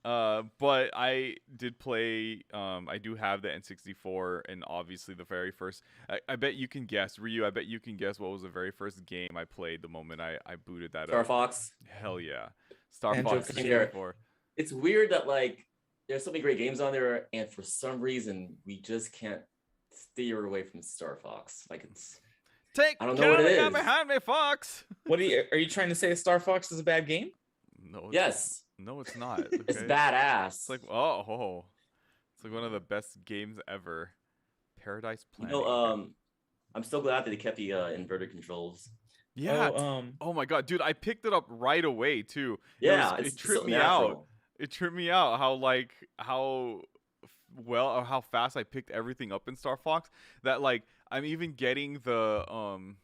But I did play. I do have the N64, and obviously the very first. I bet you can guess, Ryu. I bet you can guess what was the very first game I played the moment I booted that Star up. Fox. Hell yeah, Star And Fox Joker. 64. It's weird that like there's so many great games on there, and for some reason we just can't steer away from Star Fox. Like it's. I don't know what it guy is. behind me, Fox. What are you trying to say? Star Fox is a bad game? No. Yes. No, it's not. Okay? It's badass. It's like it's like one of the best games ever. Paradise Planet. You know, I'm so glad that they kept the inverted controls. Yeah. Oh my god, dude! I picked it up right away too. Yeah, it tripped me out. It tripped me out how well or how fast I picked everything up in Star Fox. That like I'm even getting the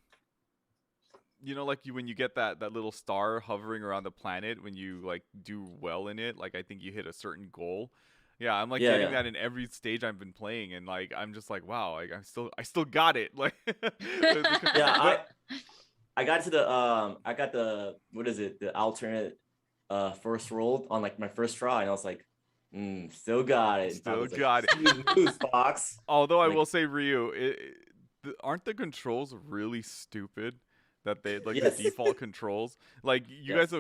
you know, like when you get that little star hovering around the planet when you like do well in it, like I think you hit a certain goal. Yeah, I'm like getting that in every stage I've been playing, and like I'm just like, wow, like I still got it. Like yeah, I got to the I got the what is it, the alternate first roll on like my first try, and I was like, still got it. Still got it. Moves, Fox. Although I will say, Ryu, aren't the controls really stupid? That they like the default controls. Like you guys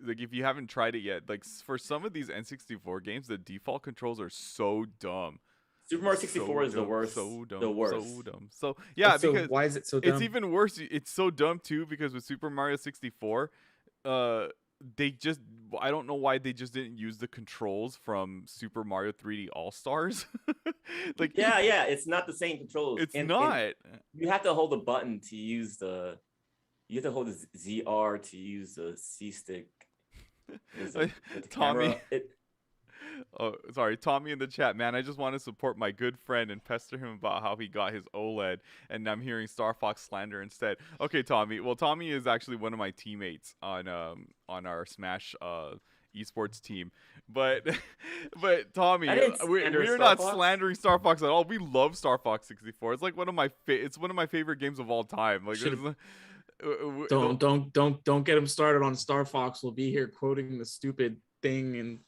like if you haven't tried it yet, like for some of these N64 games, the default controls are so dumb. Super Mario 64 is the worst. So dumb. The worst. So dumb. So yeah, so because why is it so dumb? It's even worse. It's so dumb too because with Super Mario 64, I don't know why they just didn't use the controls from Super Mario 3D All Stars. Like yeah, it's not the same controls. It's not. And you have to hold the button to use the. You have to hold the ZR to use the C stick. Tommy. Oh, sorry, Tommy in the chat, man. I just want to support my good friend and pester him about how he got his OLED, and I'm hearing Star Fox slander instead. Okay, Tommy. Well, Tommy is actually one of my teammates on our Smash esports team, but Tommy, we're not slandering Star Fox at all. We love Star Fox 64. It's like one of my favorite games of all time. Like. Don't get him started on Star Fox. We'll be here quoting the stupid thing, and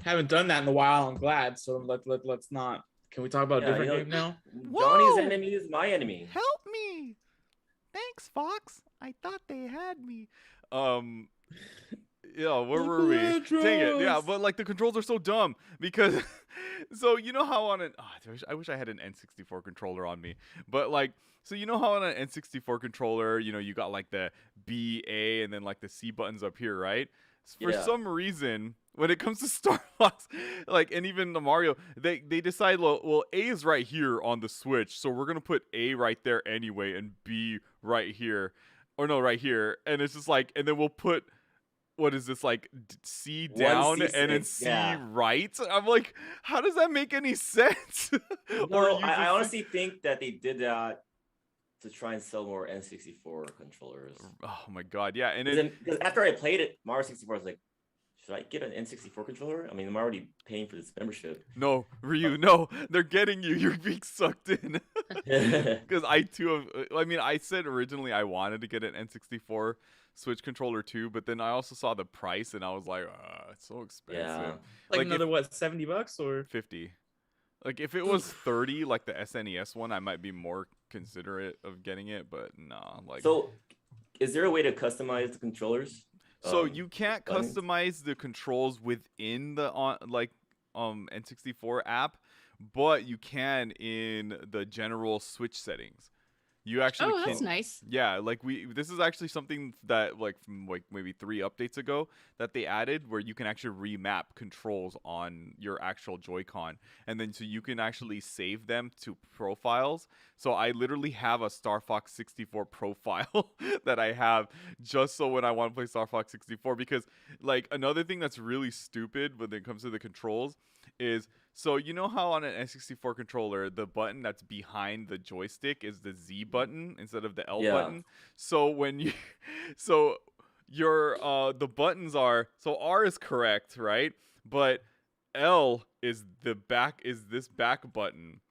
haven't done that in a while. I'm glad. So let's not. Can we talk about a different game now? Johnny's enemy is my enemy. Help me! Thanks, Fox. I thought they had me. Yeah, where were we? Dang it. Yeah, but like the controls are so dumb because so you know how on an I wish I had an N64 controller on me. But like so you know how on an N64 controller, you know, you got like the B, A, and then like the C buttons up here, right? For Yeah. some reason, when it comes to Star Fox, like and even the Mario, they decide well A is right here on the Switch, so we're gonna put A right there anyway and B right here. Or no, right here. And it's just like and then we'll put what is this like C One down C6, and then C yeah. right? I'm like, how does that make any sense? No, use I a honestly think that they did that to try and sell more N64 controllers. Oh my god, yeah, and Because after I played it, Mario 64, I was like, should I get an N64 controller? I mean, I'm already paying for this membership. no, Ryu, no, they're getting you. You're being sucked in. Because I too have. I mean, I said originally I wanted to get an N64 Switch controller too, but then I also saw the price and I was like, it's so expensive. Yeah. Like if- another what, $70 or 50. Like if it was 30, like the SNES one, I might be more considerate of getting it, but nah. Like So, is there a way to customize the controllers? So you can't buttons? customize the controls within the N64 app, but you can in the general Switch settings. You actually Oh, can. that's nice. Yeah, like this is actually something that like from like maybe 3 updates ago that they added where you can actually remap controls on your actual Joy-Con, and then so you can actually save them to profiles. So I literally have a Star Fox 64 profile that I have just so when I want to play Star Fox 64, because like another thing that's really stupid when it comes to the controls is, so you know how on an N64 controller the button that's behind the joystick is the Z button instead of the L Yeah. button? So when you so your the buttons are, so R is correct, right? But L is this back button.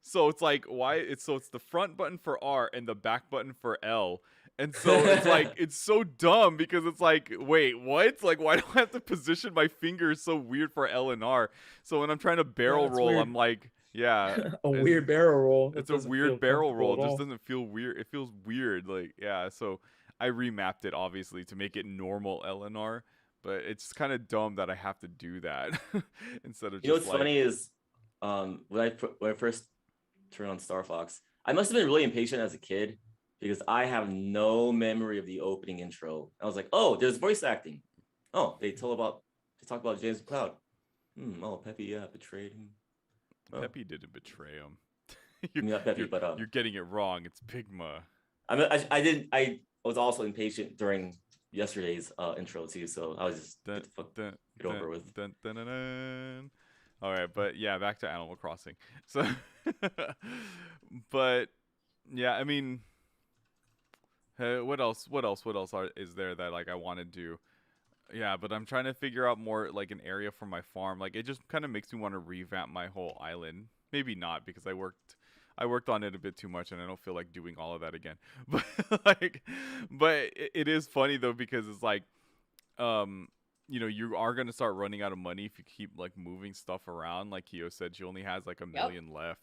So it's like it's the front button for R and the back button for L. And so it's like it's so dumb because it's like, wait, what? Like, why do I have to position my fingers so weird for L and R? So when I'm trying to barrel that's roll, weird. I'm like, yeah, a weird barrel roll? That it's a doesn't weird feel barrel roll. It comfortable at just all. doesn't feel weird. It feels weird. Like, yeah. So I remapped it obviously to make it normal L and R, but it's kind of dumb that I have to do that instead of You know just what's like. funny is when I first turned on Star Fox, I must have been really impatient as a kid because I have no memory of the opening intro. I was like, oh, there's voice acting. Oh, they talk about James Cloud. Oh, Peppy betrayed him. Oh. Peppy didn't betray him. I mean, not Peppy, but You're getting it wrong. It's Pigma. I was also impatient during yesterday's intro too, so I was just get it over with. All right, but yeah, back to Animal Crossing. So, but yeah, I mean, what else is there that like I want to do? Yeah, but I'm trying to figure out more like an area for my farm. Like it just kind of makes me want to revamp my whole island. Maybe not, because I worked on it a bit too much and I don't feel like doing all of that again. But it is funny though, because it's like you know, you are going to start running out of money if you keep like moving stuff around. Like Kyo said, she only has like 1 million left.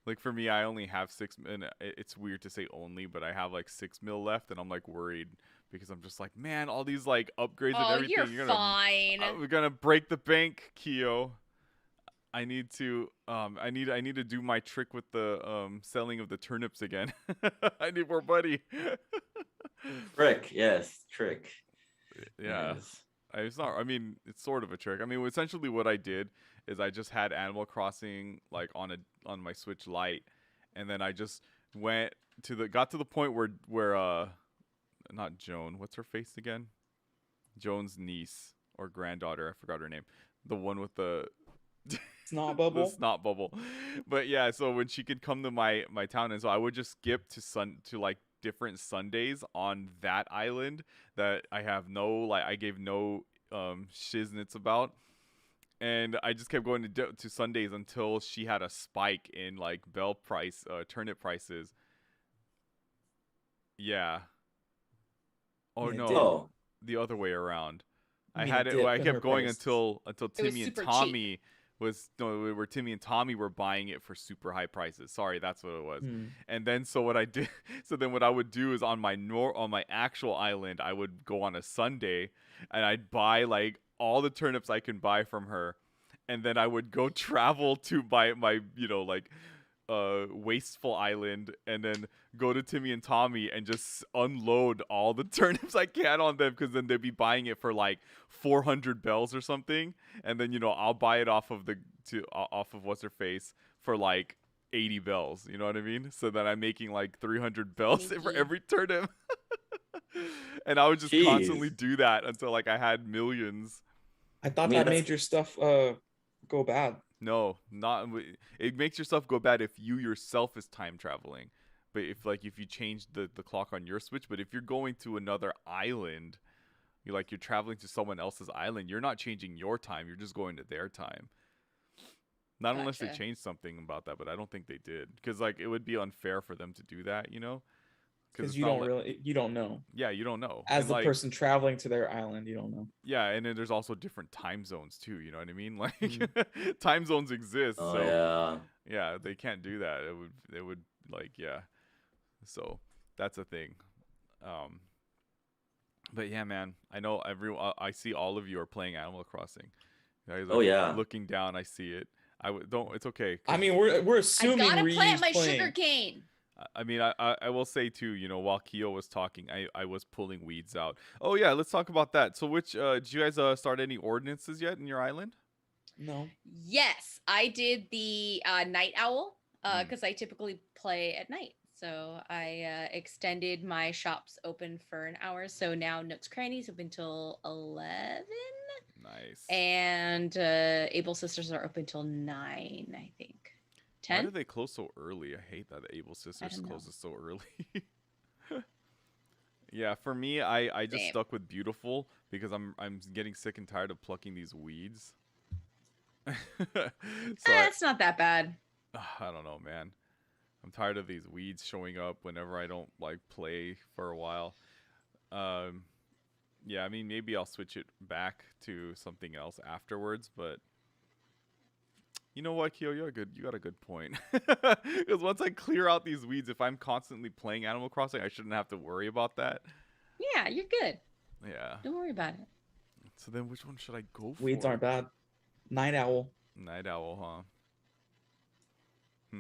Like for me, I only have 6, and it's weird to say only, but I have like 6 mil left, and I'm like worried because I'm just like, man, all these like upgrades and everything. You're fine. We're gonna break the bank, Kyo. I need to do my trick with the selling of the turnips again. I need more money. Trick, yes, trick. Yeah. Yes. It's sort of a trick. I mean, essentially what I did is I just had Animal Crossing like on my Switch Lite, and then I just got to the point where not Joan, what's her face again? Joan's niece or granddaughter, I forgot her name. The one with the Snot bubble. the snot bubble. But yeah, so when she could come to my town, and so I would just skip to like different Sundays on that island that I gave no shiznits about, and I just kept going to Sundays until she had a spike in like turnip prices. Yeah. Oh no, Oh. the other way around. I mean had a it. dip I in kept her going prices. until Timmy and super Tommy was no, where Timmy and Tommy were buying it for super high prices. Sorry, that's what it was. Hmm. And then so what I did, so then what I would do is on my actual island, I would go on a Sunday and I'd buy like all the turnips I can buy from her, and then I would go travel to my like wasteful island, and then go to Timmy and Tommy and just unload all the turnips I can on them, because then they'd be buying it for like 400 bells or something, and then I'll buy it off of what's her face for like 80 bells. You know what I mean? So then I'm making like 300 bells for every turnip. And I would just constantly do that until like I had millions. I thought that made your stuff go bad. No, not. It makes your stuff go bad if you yourself is time traveling. But if you change the clock on your Switch, but if you're going to another island, you're traveling to someone else's island, you're not changing your time. You're just going to their time. Not unless they changed something about that, but I don't think they did, because like it would be unfair for them to do that, Because you don't know. Yeah, you don't know. As the person traveling to their island, you don't know. Yeah, and then there's also different time zones too. You know what I mean? Like time zones exist. Oh, so yeah, they can't do that. It would like yeah. So that's a thing. But yeah, man, I know I see all of you are playing Animal Crossing. Looking down, I see it. Don't. It's okay. I mean, we're assuming I gotta plant my sugar cane. I mean, I will say too, while Keo was talking, I was pulling weeds out. Oh yeah, let's talk about that. So did you guys start any ordinances yet in your island? No. Yes, I did the night owl because I typically play at night. So I extended my shops open for an hour. So now Nook's Crannies open till 11. Nice. And Able Sisters are open till 9, I think. 10? Why do they close so early? I hate that the Able Sisters closes so early. Yeah, for me, I just stuck with Beautiful because I'm getting sick and tired of plucking these weeds. It's not that bad. I don't know, man. I'm tired of these weeds showing up whenever I don't play for a while. Yeah, I mean, maybe I'll switch it back to something else afterwards, but you know what, Kyo, you got a good point. Because once I clear out these weeds, if I'm constantly playing Animal Crossing, I shouldn't have to worry about that. Yeah, you're good. Yeah. Don't worry about it. So then which one should I go for? Weeds aren't bad. Night owl. Night owl, huh?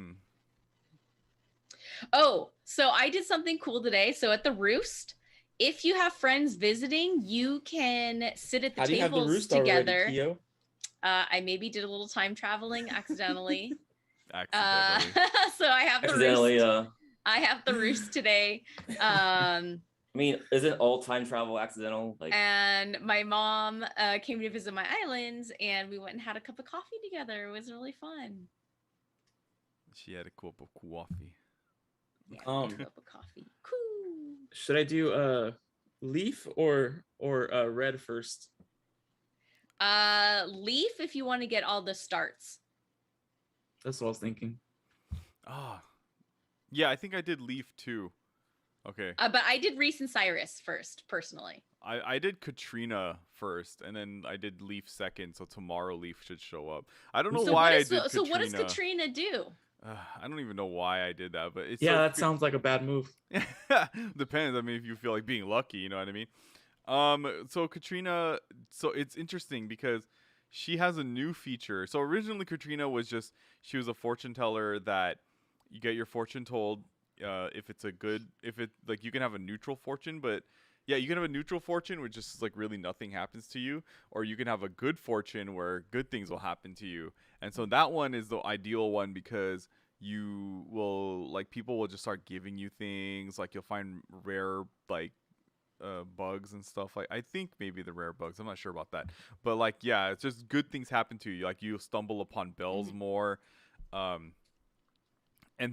Oh, so I did something cool today. So at the Roost, if you have friends visiting, you can sit at the tables together. How do you have the Roost already, Kyo? I maybe did a little time traveling accidentally. So I have the Roost. I have the Roost today. I mean, isn't all time travel accidental? And my mom came to visit my islands, and we went and had a cup of coffee together. It was really fun. She had a cup of coffee. Yeah, a cup of coffee. Cool. Should I do leaf or red first? Leaf if you want to get all the starts. That's what I was thinking. Yeah, I think I did leaf too. Okay. But I did Reese and Cyrus first, personally. I did Katrina first, and then I did Leaf second, so tomorrow Leaf should show up. I don't know why I did Katrina. So what does Katrina do? I don't even know why I did that, but it's that sounds like a bad move. Depends. I mean, if you feel like being lucky, you know what I mean? So Katrina, so it's interesting because she has a new feature. So originally Katrina was she was a fortune teller that you get your fortune told if you can have a neutral fortune, but yeah, you can have a neutral fortune which just really nothing happens to you, or you can have a good fortune where good things will happen to you. And so that one is the ideal one because you will people will just start giving you things, you'll find rare bugs and stuff. I think maybe the rare bugs, I'm not sure about that, but yeah, it's just good things happen to you, you stumble upon bells more. And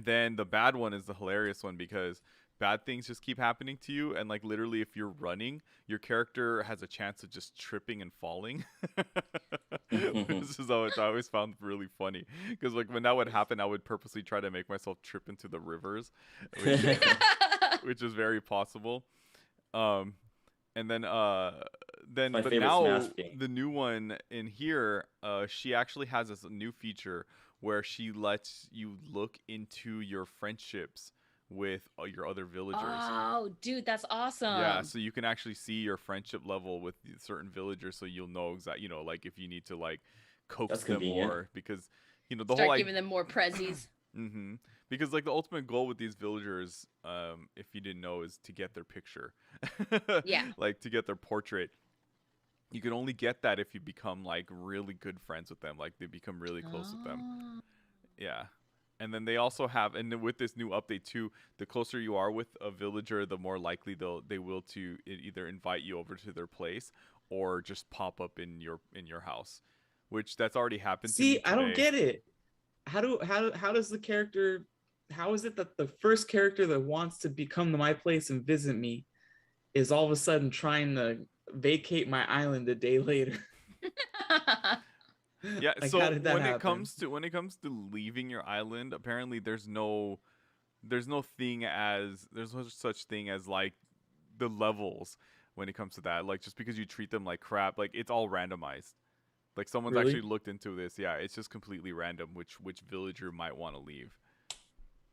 then the bad one is the hilarious one because bad things just keep happening to you, and literally if you're running, your character has a chance of just tripping and falling. This is always, I always found really funny because when that would happen, I would purposely try to make myself trip into the rivers, which is very possible. And then then my but favorite Smash now game. the new one in here, she actually has this new feature where she lets you look into your friendships with your other villagers. Oh, dude, that's Yeah, awesome. so you can actually see your friendship level with certain villagers, so you'll know exactly, like if you need to like coax That's them convenient. more, because the whole Start like giving them more prezzies. mm-hmm. Because like the ultimate goal with these villagers, if you didn't know, is to get their picture, Yeah. like to get their portrait. You can only get that if you become like really good friends with them, like they become really close with them. Oh. Yeah. And then they also have, and then with this new update too, the closer you are with a villager, the more likely they will to either invite you over to their place or just pop up in your house, which that's already happened to me See, today. I don't get it. How does the character? How is it that the first character that wants to come to my place and visit me is all of a sudden trying to vacate my island a day later? Yeah, Like, so how did that when happen? it comes to leaving your island, apparently there's no such thing as like the levels when it comes to that. Like just because you treat them like crap, like it's all randomized. Like someone's Really? actually looked into this. Yeah, it's just completely random which villager might want to leave.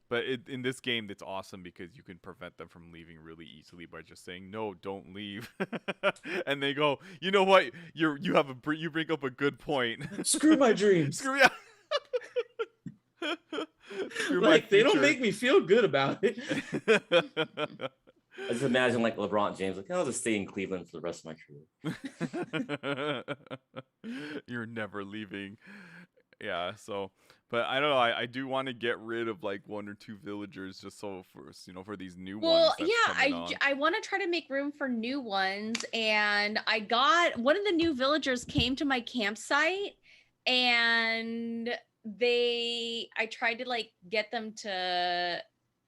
But in this game, it's awesome because you can prevent them from leaving really easily by just saying no, don't leave, and they go, you know what? You bring up a good point. Screw my dreams. Screw yeah. Screw my Like, they don't future. make me feel good about it. I just imagine like LeBron James, like I'll just stay in Cleveland for the rest of my career. You're never leaving. Yeah, so but I don't know, I do want to get rid of like one or two villagers just so for these new Well, ones that's coming on. I want to try to make room for new ones, and I got one of the new villagers came to my campsite, and I tried to like get them to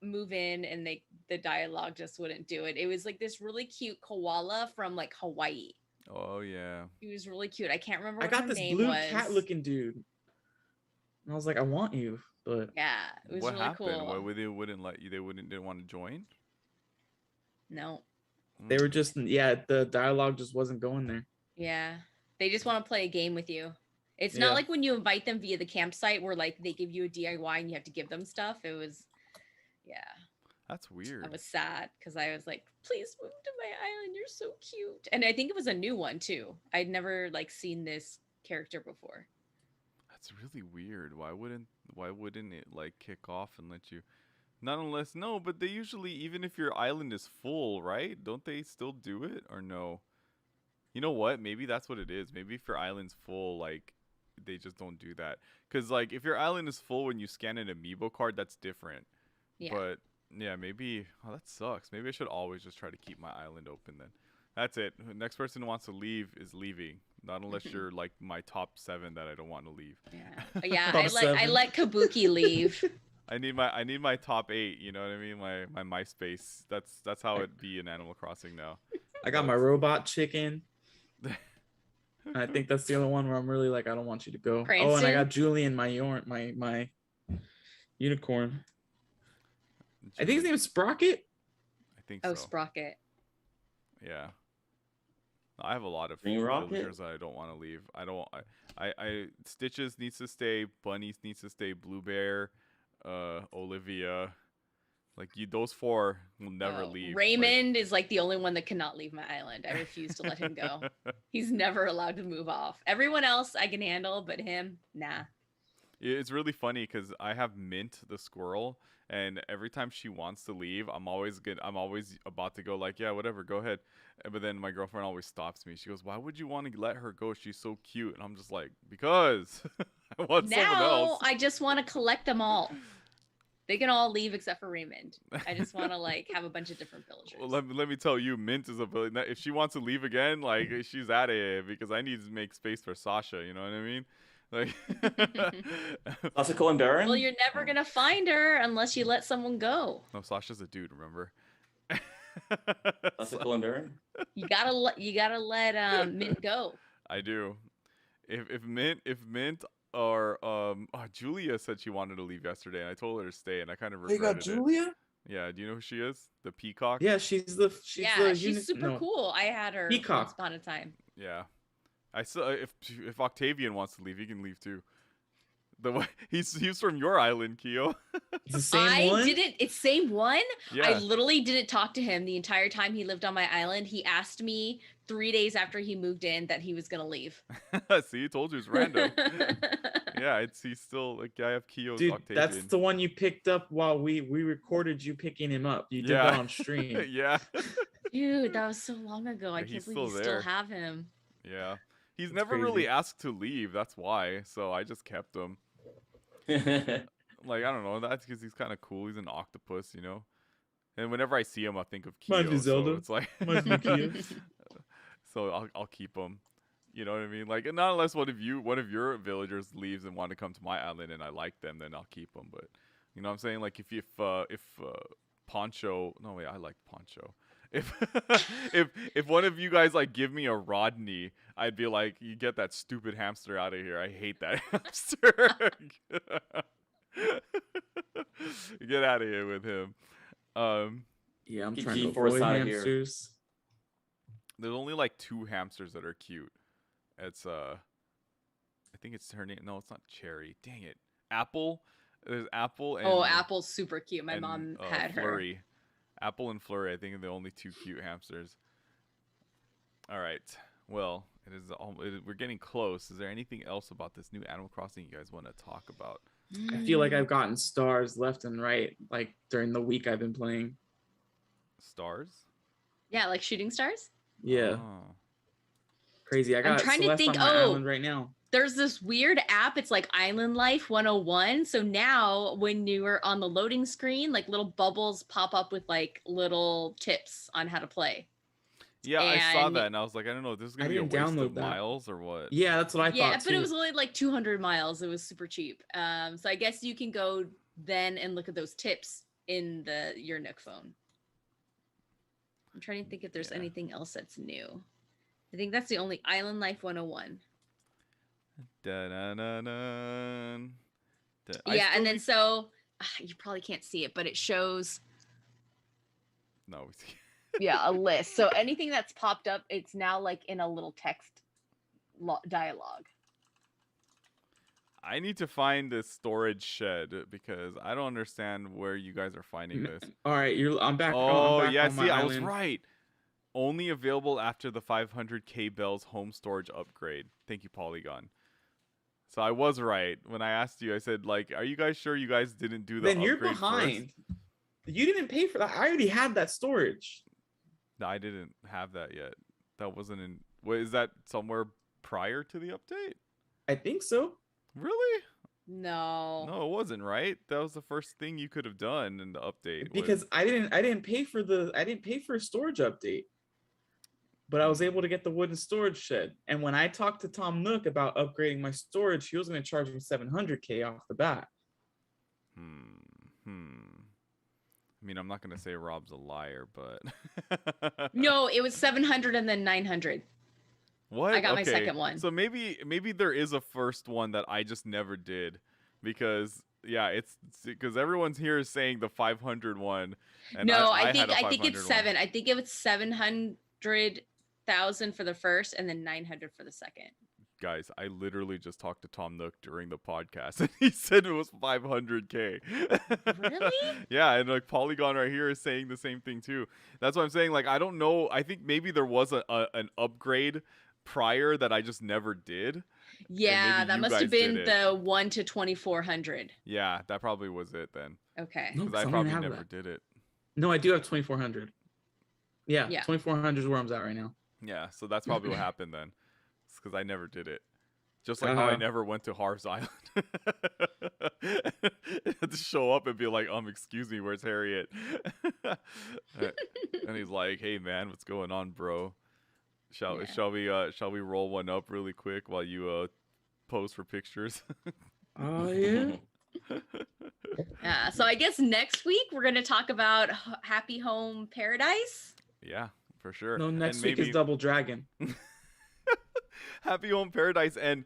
move in, and the dialogue just wouldn't do it. It was like this really cute koala from like Hawaii. Oh yeah. He was really cute. I can't remember I what got her this name blue was. cat looking dude. And I was like, I want you, but Yeah, it was What really happened? cool. Why they wouldn't let you? They didn't want to join? No. they were just, yeah, the dialogue just wasn't going there. Yeah. They just want to play a game with you. It's Yeah. not like when you invite them via the campsite where like they give you a DIY and you have to give them stuff. It was, yeah. That's weird. I was sad because I was like, please move to my island. You're so cute. And I think it was a new one too. I'd never like seen this character before. That's really weird. Why wouldn't it like kick off and let you? Not unless no, but they usually, even if your island is full, right? Don't they still do it or no? You know what? Maybe that's what it is. Maybe if your island's full, like they just don't do that. Cause like if your island is full when you scan an amiibo card, that's different. Yeah. But yeah, maybe. Oh, that sucks. Maybe I should always just try to keep my island open then. That's it. The next person who wants to leave is leaving. Not unless you're like my top 7 that I don't want to leave. Yeah. Yeah. Top I 7. let Kabuki leave. I need my top 8. You know what I mean? My MySpace. That's how it be in Animal Crossing now. I got my robot chicken. I think that's the other one where I'm really like, I don't want you to go. Cranston? Oh, and I got Julian, my unicorn. I think his name is Sprocket. I think Oh, so. Sprocket. Yeah. I have a lot of Green Rocket? villagers that I don't want to leave. I Stitches needs to stay, Bunnies needs to stay, Blue Bear, Olivia. Like those 4 will never leave. Raymond is like the only one that cannot leave my island. I refuse to let him go. He's never allowed to move off. Everyone else I can handle, but him, nah. It's really funny because I have Mint the squirrel, and every time she wants to leave, I'm always about to go like, yeah, whatever, go ahead. But then my girlfriend always stops me. She goes, "Why would you want to let her go? She's so cute." And I'm just like, because I want someone Now else. I just want to collect them all. They can all leave except for Raymond. I just want to like have a bunch of different villagers. Well, let me tell you, Mint is a villain. If she wants to leave again, like she's out of here because I need to make space for Sasha. You know what I mean? Like Sasako and Baron? Well, you're never gonna find her unless you let someone go. No, Sasha's a dude. Remember? Sasako and Baron? You gotta let Mint go. I do. If Mint or Julia said she wanted to leave yesterday, and I told her to stay, and I kind of They regretted got Julia? Yeah, do you know who she is? The peacock? Yeah, she's the she's super no, cool. I had her once Peacock. upon a time. Yeah. I saw if Octavian wants to leave, he can leave too. The way he's from your island, Keo. It's the same one. It's same one. I Yeah. literally didn't talk to him the entire time he lived on my island. He asked me 3 days after he moved in that he was gonna leave. See, I told you it's random. Yeah, he's still like I have Keo's Dude, Octavian. that's the one you picked up while we recorded you picking him up. You did Yeah. that on stream. Yeah. Dude, that was so long ago. I Yeah, can't he's believe you still still there. have him. Yeah. He's That's never really crazy. asked to leave. That's why. So I just kept him. Like, I don't know. That's because he's kind of cool. He's an octopus, you know? And whenever I see him, I think of Keo. Reminds me of Zelda. So it's like. Reminds me of Keo. So I'll keep him. You know what I mean? Like, not unless one of your villagers leaves and want to come to my island and I like them, then I'll keep them. But you know what I'm saying? Like, if Poncho, no wait, I like Poncho. If if one of you guys like give me a Rodney, I'd be like, you get that stupid hamster out of here. I hate that hamster. Get out of here with him. Yeah, I'm Get trying to G-Force avoid out of here. hamsters. There's only like 2 hamsters that are cute. It's I think it's her name. No, it's not Cherry. Dang it. Apple. There's Apple and Apple's super cute. My and, mom had her. Flurry. Apple and Flurry, I think, are the only 2 cute hamsters. All right. Well, we're getting close. Is there anything else about this new Animal Crossing you guys want to talk about? I feel like I've gotten stars left and right, like during the week I've been playing. Stars? Yeah, like shooting stars. Yeah, Oh. crazy. I got trying to Celeste think- on my oh. island right now. There's this weird app. It's like Island Life 101. So now when you are on the loading screen, like little bubbles pop up with like little tips on how to play. Yeah, I saw And- that and I was like, I don't know, this is I gonna be a didn't waste of download that. miles or what? Yeah, that's what I Yeah, thought but too. it was only like 200 miles. It was super cheap. So I guess you can go then and look at those tips in your Nook phone. I'm trying to think if there's Yeah. anything else that's new. I think that's the only Island Life 101. Da-na-na-na. Yeah, and then so you probably can't see it, but it shows No. a list. So anything that's popped up, it's now like in a little text dialogue. I need to find this storage shed because I don't understand where you guys are finding this. All right, I'm back. Oh, I'm back yeah, on my see, I was island. right. Only available after the 500k bells home storage upgrade. Thank you, Polygon. So I was right when I asked you. I said, like, are you guys sure you guys didn't do the Then you're upgrade behind. first? You didn't pay for that. I already had that storage. No, I didn't have that yet. That wasn't in. What is that somewhere prior to the update? I think so. Really? No. No, it wasn't, right? That was the first thing you could have done in the update. was- Because I didn't pay for a storage update. But I was able to get the wooden storage shed. And when I talked to Tom Nook about upgrading my storage, he was going to charge me 700k off the bat. I mean, I'm not gonna say Rob's a liar, but No, it was 700 and then 900. What? I got my second one. So maybe there is a first one that I just never did because yeah, it's because everyone's here is saying the 500 one. And No, I think had a I think it's 500 one. 7. I think it was 700,000 for the first and then 900 for the second. Guys, I literally just talked to Tom Nook during the podcast and he said it was 500k. Really? Yeah, and like Polygon right here is saying the same thing too. That's what I'm saying. Like, I don't know. I think maybe there was an upgrade prior that I just never did. Yeah, maybe that you must guys have been did the 1 to 2400. Yeah, that probably was it then. Okay. No, Because I don't probably have never that. did it. No, I do have 2400. Yeah, Yeah. 2400 is where I'm at right now. Yeah, so that's probably what happened then. It's because I never did it. Just like how I Uh-huh. never went to Harv's Island. I had to show up and be like, excuse me, where's Harriet? And he's like, hey man, what's going on, bro? Yeah. Shall we roll one up really quick while you pose for pictures? Oh yeah. So I guess next week we're going to talk about Happy Home Paradise. Yeah, for sure. No, And next week is maybe- Double Dragon. Happy Home Paradise and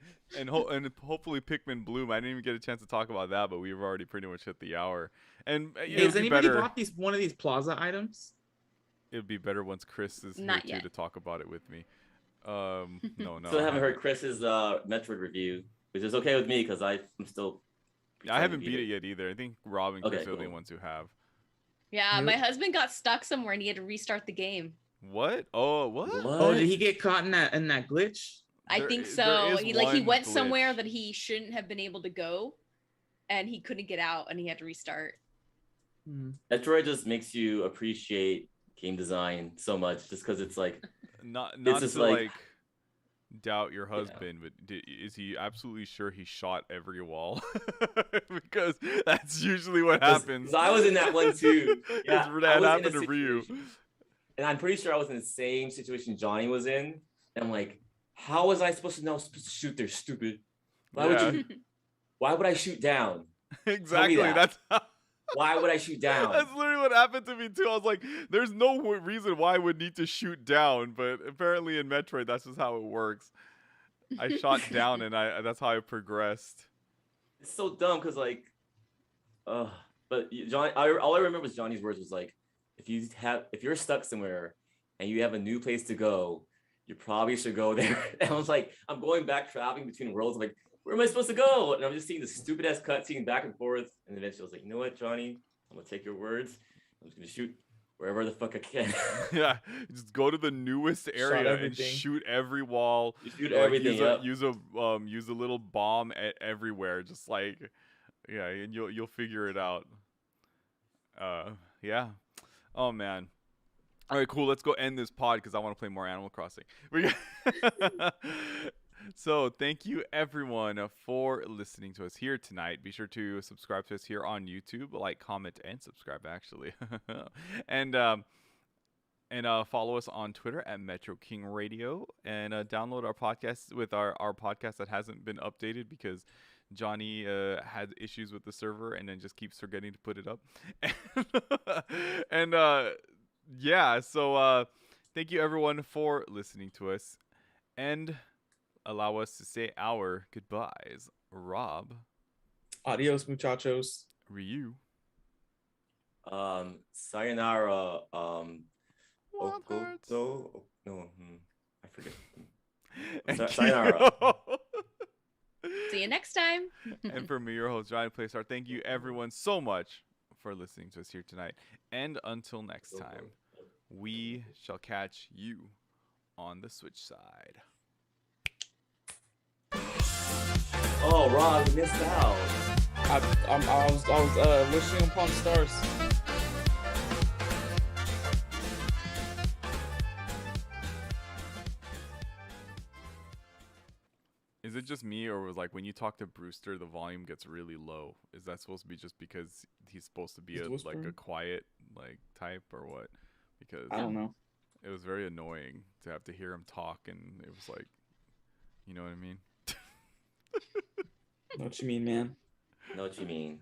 hopefully Pikmin Bloom. I didn't even get a chance to talk about that, but we've already pretty much hit the hour. And Hey, has anybody bought one of these Plaza items? It'd be better once Chris is Not here yet. too to talk about it with me. No. Still haven't heard Chris's Metroid review, which is okay with me because I'm still. I haven't beat it yet either. I think Rob and Chris are the only cool. ones who have. Yeah, Nope. my husband got stuck somewhere and he had to restart the game. What? Oh, what? Oh, did he get caught in that glitch? I There think there so. is He one went somewhere glitch. that he shouldn't have been able to go, and he couldn't get out, and he had to restart. Metroid just makes you appreciate game design so much, just because it's like Not just to like- doubt your husband, but is he absolutely sure he shot every wall? Because that's usually what happens. 'cause I was in that one too. Yeah, I that was in a happened to Ryu. situation. And I'm pretty sure I was in the same situation Johnny was in. And I'm like, how was I supposed to know to shoot there, stupid? Why would I shoot down? Exactly. that. That's Why would I shoot down? That's literally what happened to me too. I was like, "There's no reason why I would need to shoot down," but apparently in Metroid, that's just how it works. I shot down, and that's how I progressed. It's so dumb because like, but Johnny, all I remember was Johnny's words was like, if you're stuck somewhere and you have a new place to go, you probably should go there. And I was like, I'm going back traveling between worlds. I'm like, where am I supposed to go? And I'm just seeing the stupid ass cutscene back and forth. And eventually I was like, you know what, Johnny? I'm gonna take your words. I'm just gonna shoot wherever the fuck I can. Yeah, just go to the newest area and everything. shoot every wall. You shoot Like, everything. use a little bomb everywhere. Just like, yeah, and you'll figure it out. Yeah. Oh man. All right, cool. Let's go end this pod because I want to play more Animal Crossing. So thank you everyone for listening to us here tonight. Be sure to subscribe to us here on YouTube, like, comment, and subscribe actually, and follow us on Twitter at Metro King Radio, and download our podcast with our podcast that hasn't been updated because Johnny had issues with the server and then just keeps forgetting to put it up. And yeah, so thank you everyone for listening to us, and allow us to say our goodbyes. Rob. Adios, muchachos. Ryu. Sayonara. What hurts? No, I forget. And Sayonara. See you next time. And for me, your host, J-Playstar, thank you everyone so much for listening to us here tonight. And until next time, we shall catch you on the Switch side. Oh, Rob, you missed out. I was wishing upon stars. Is it just me, or was like when you talk to Brewster, the volume gets really low? Is that supposed to be just because he's supposed to be He's like a whispering? quiet type, or what? Because I don't know. it was very annoying to have to hear him talk, and it was like, you know what I mean? Know what you mean, man? Know what you mean.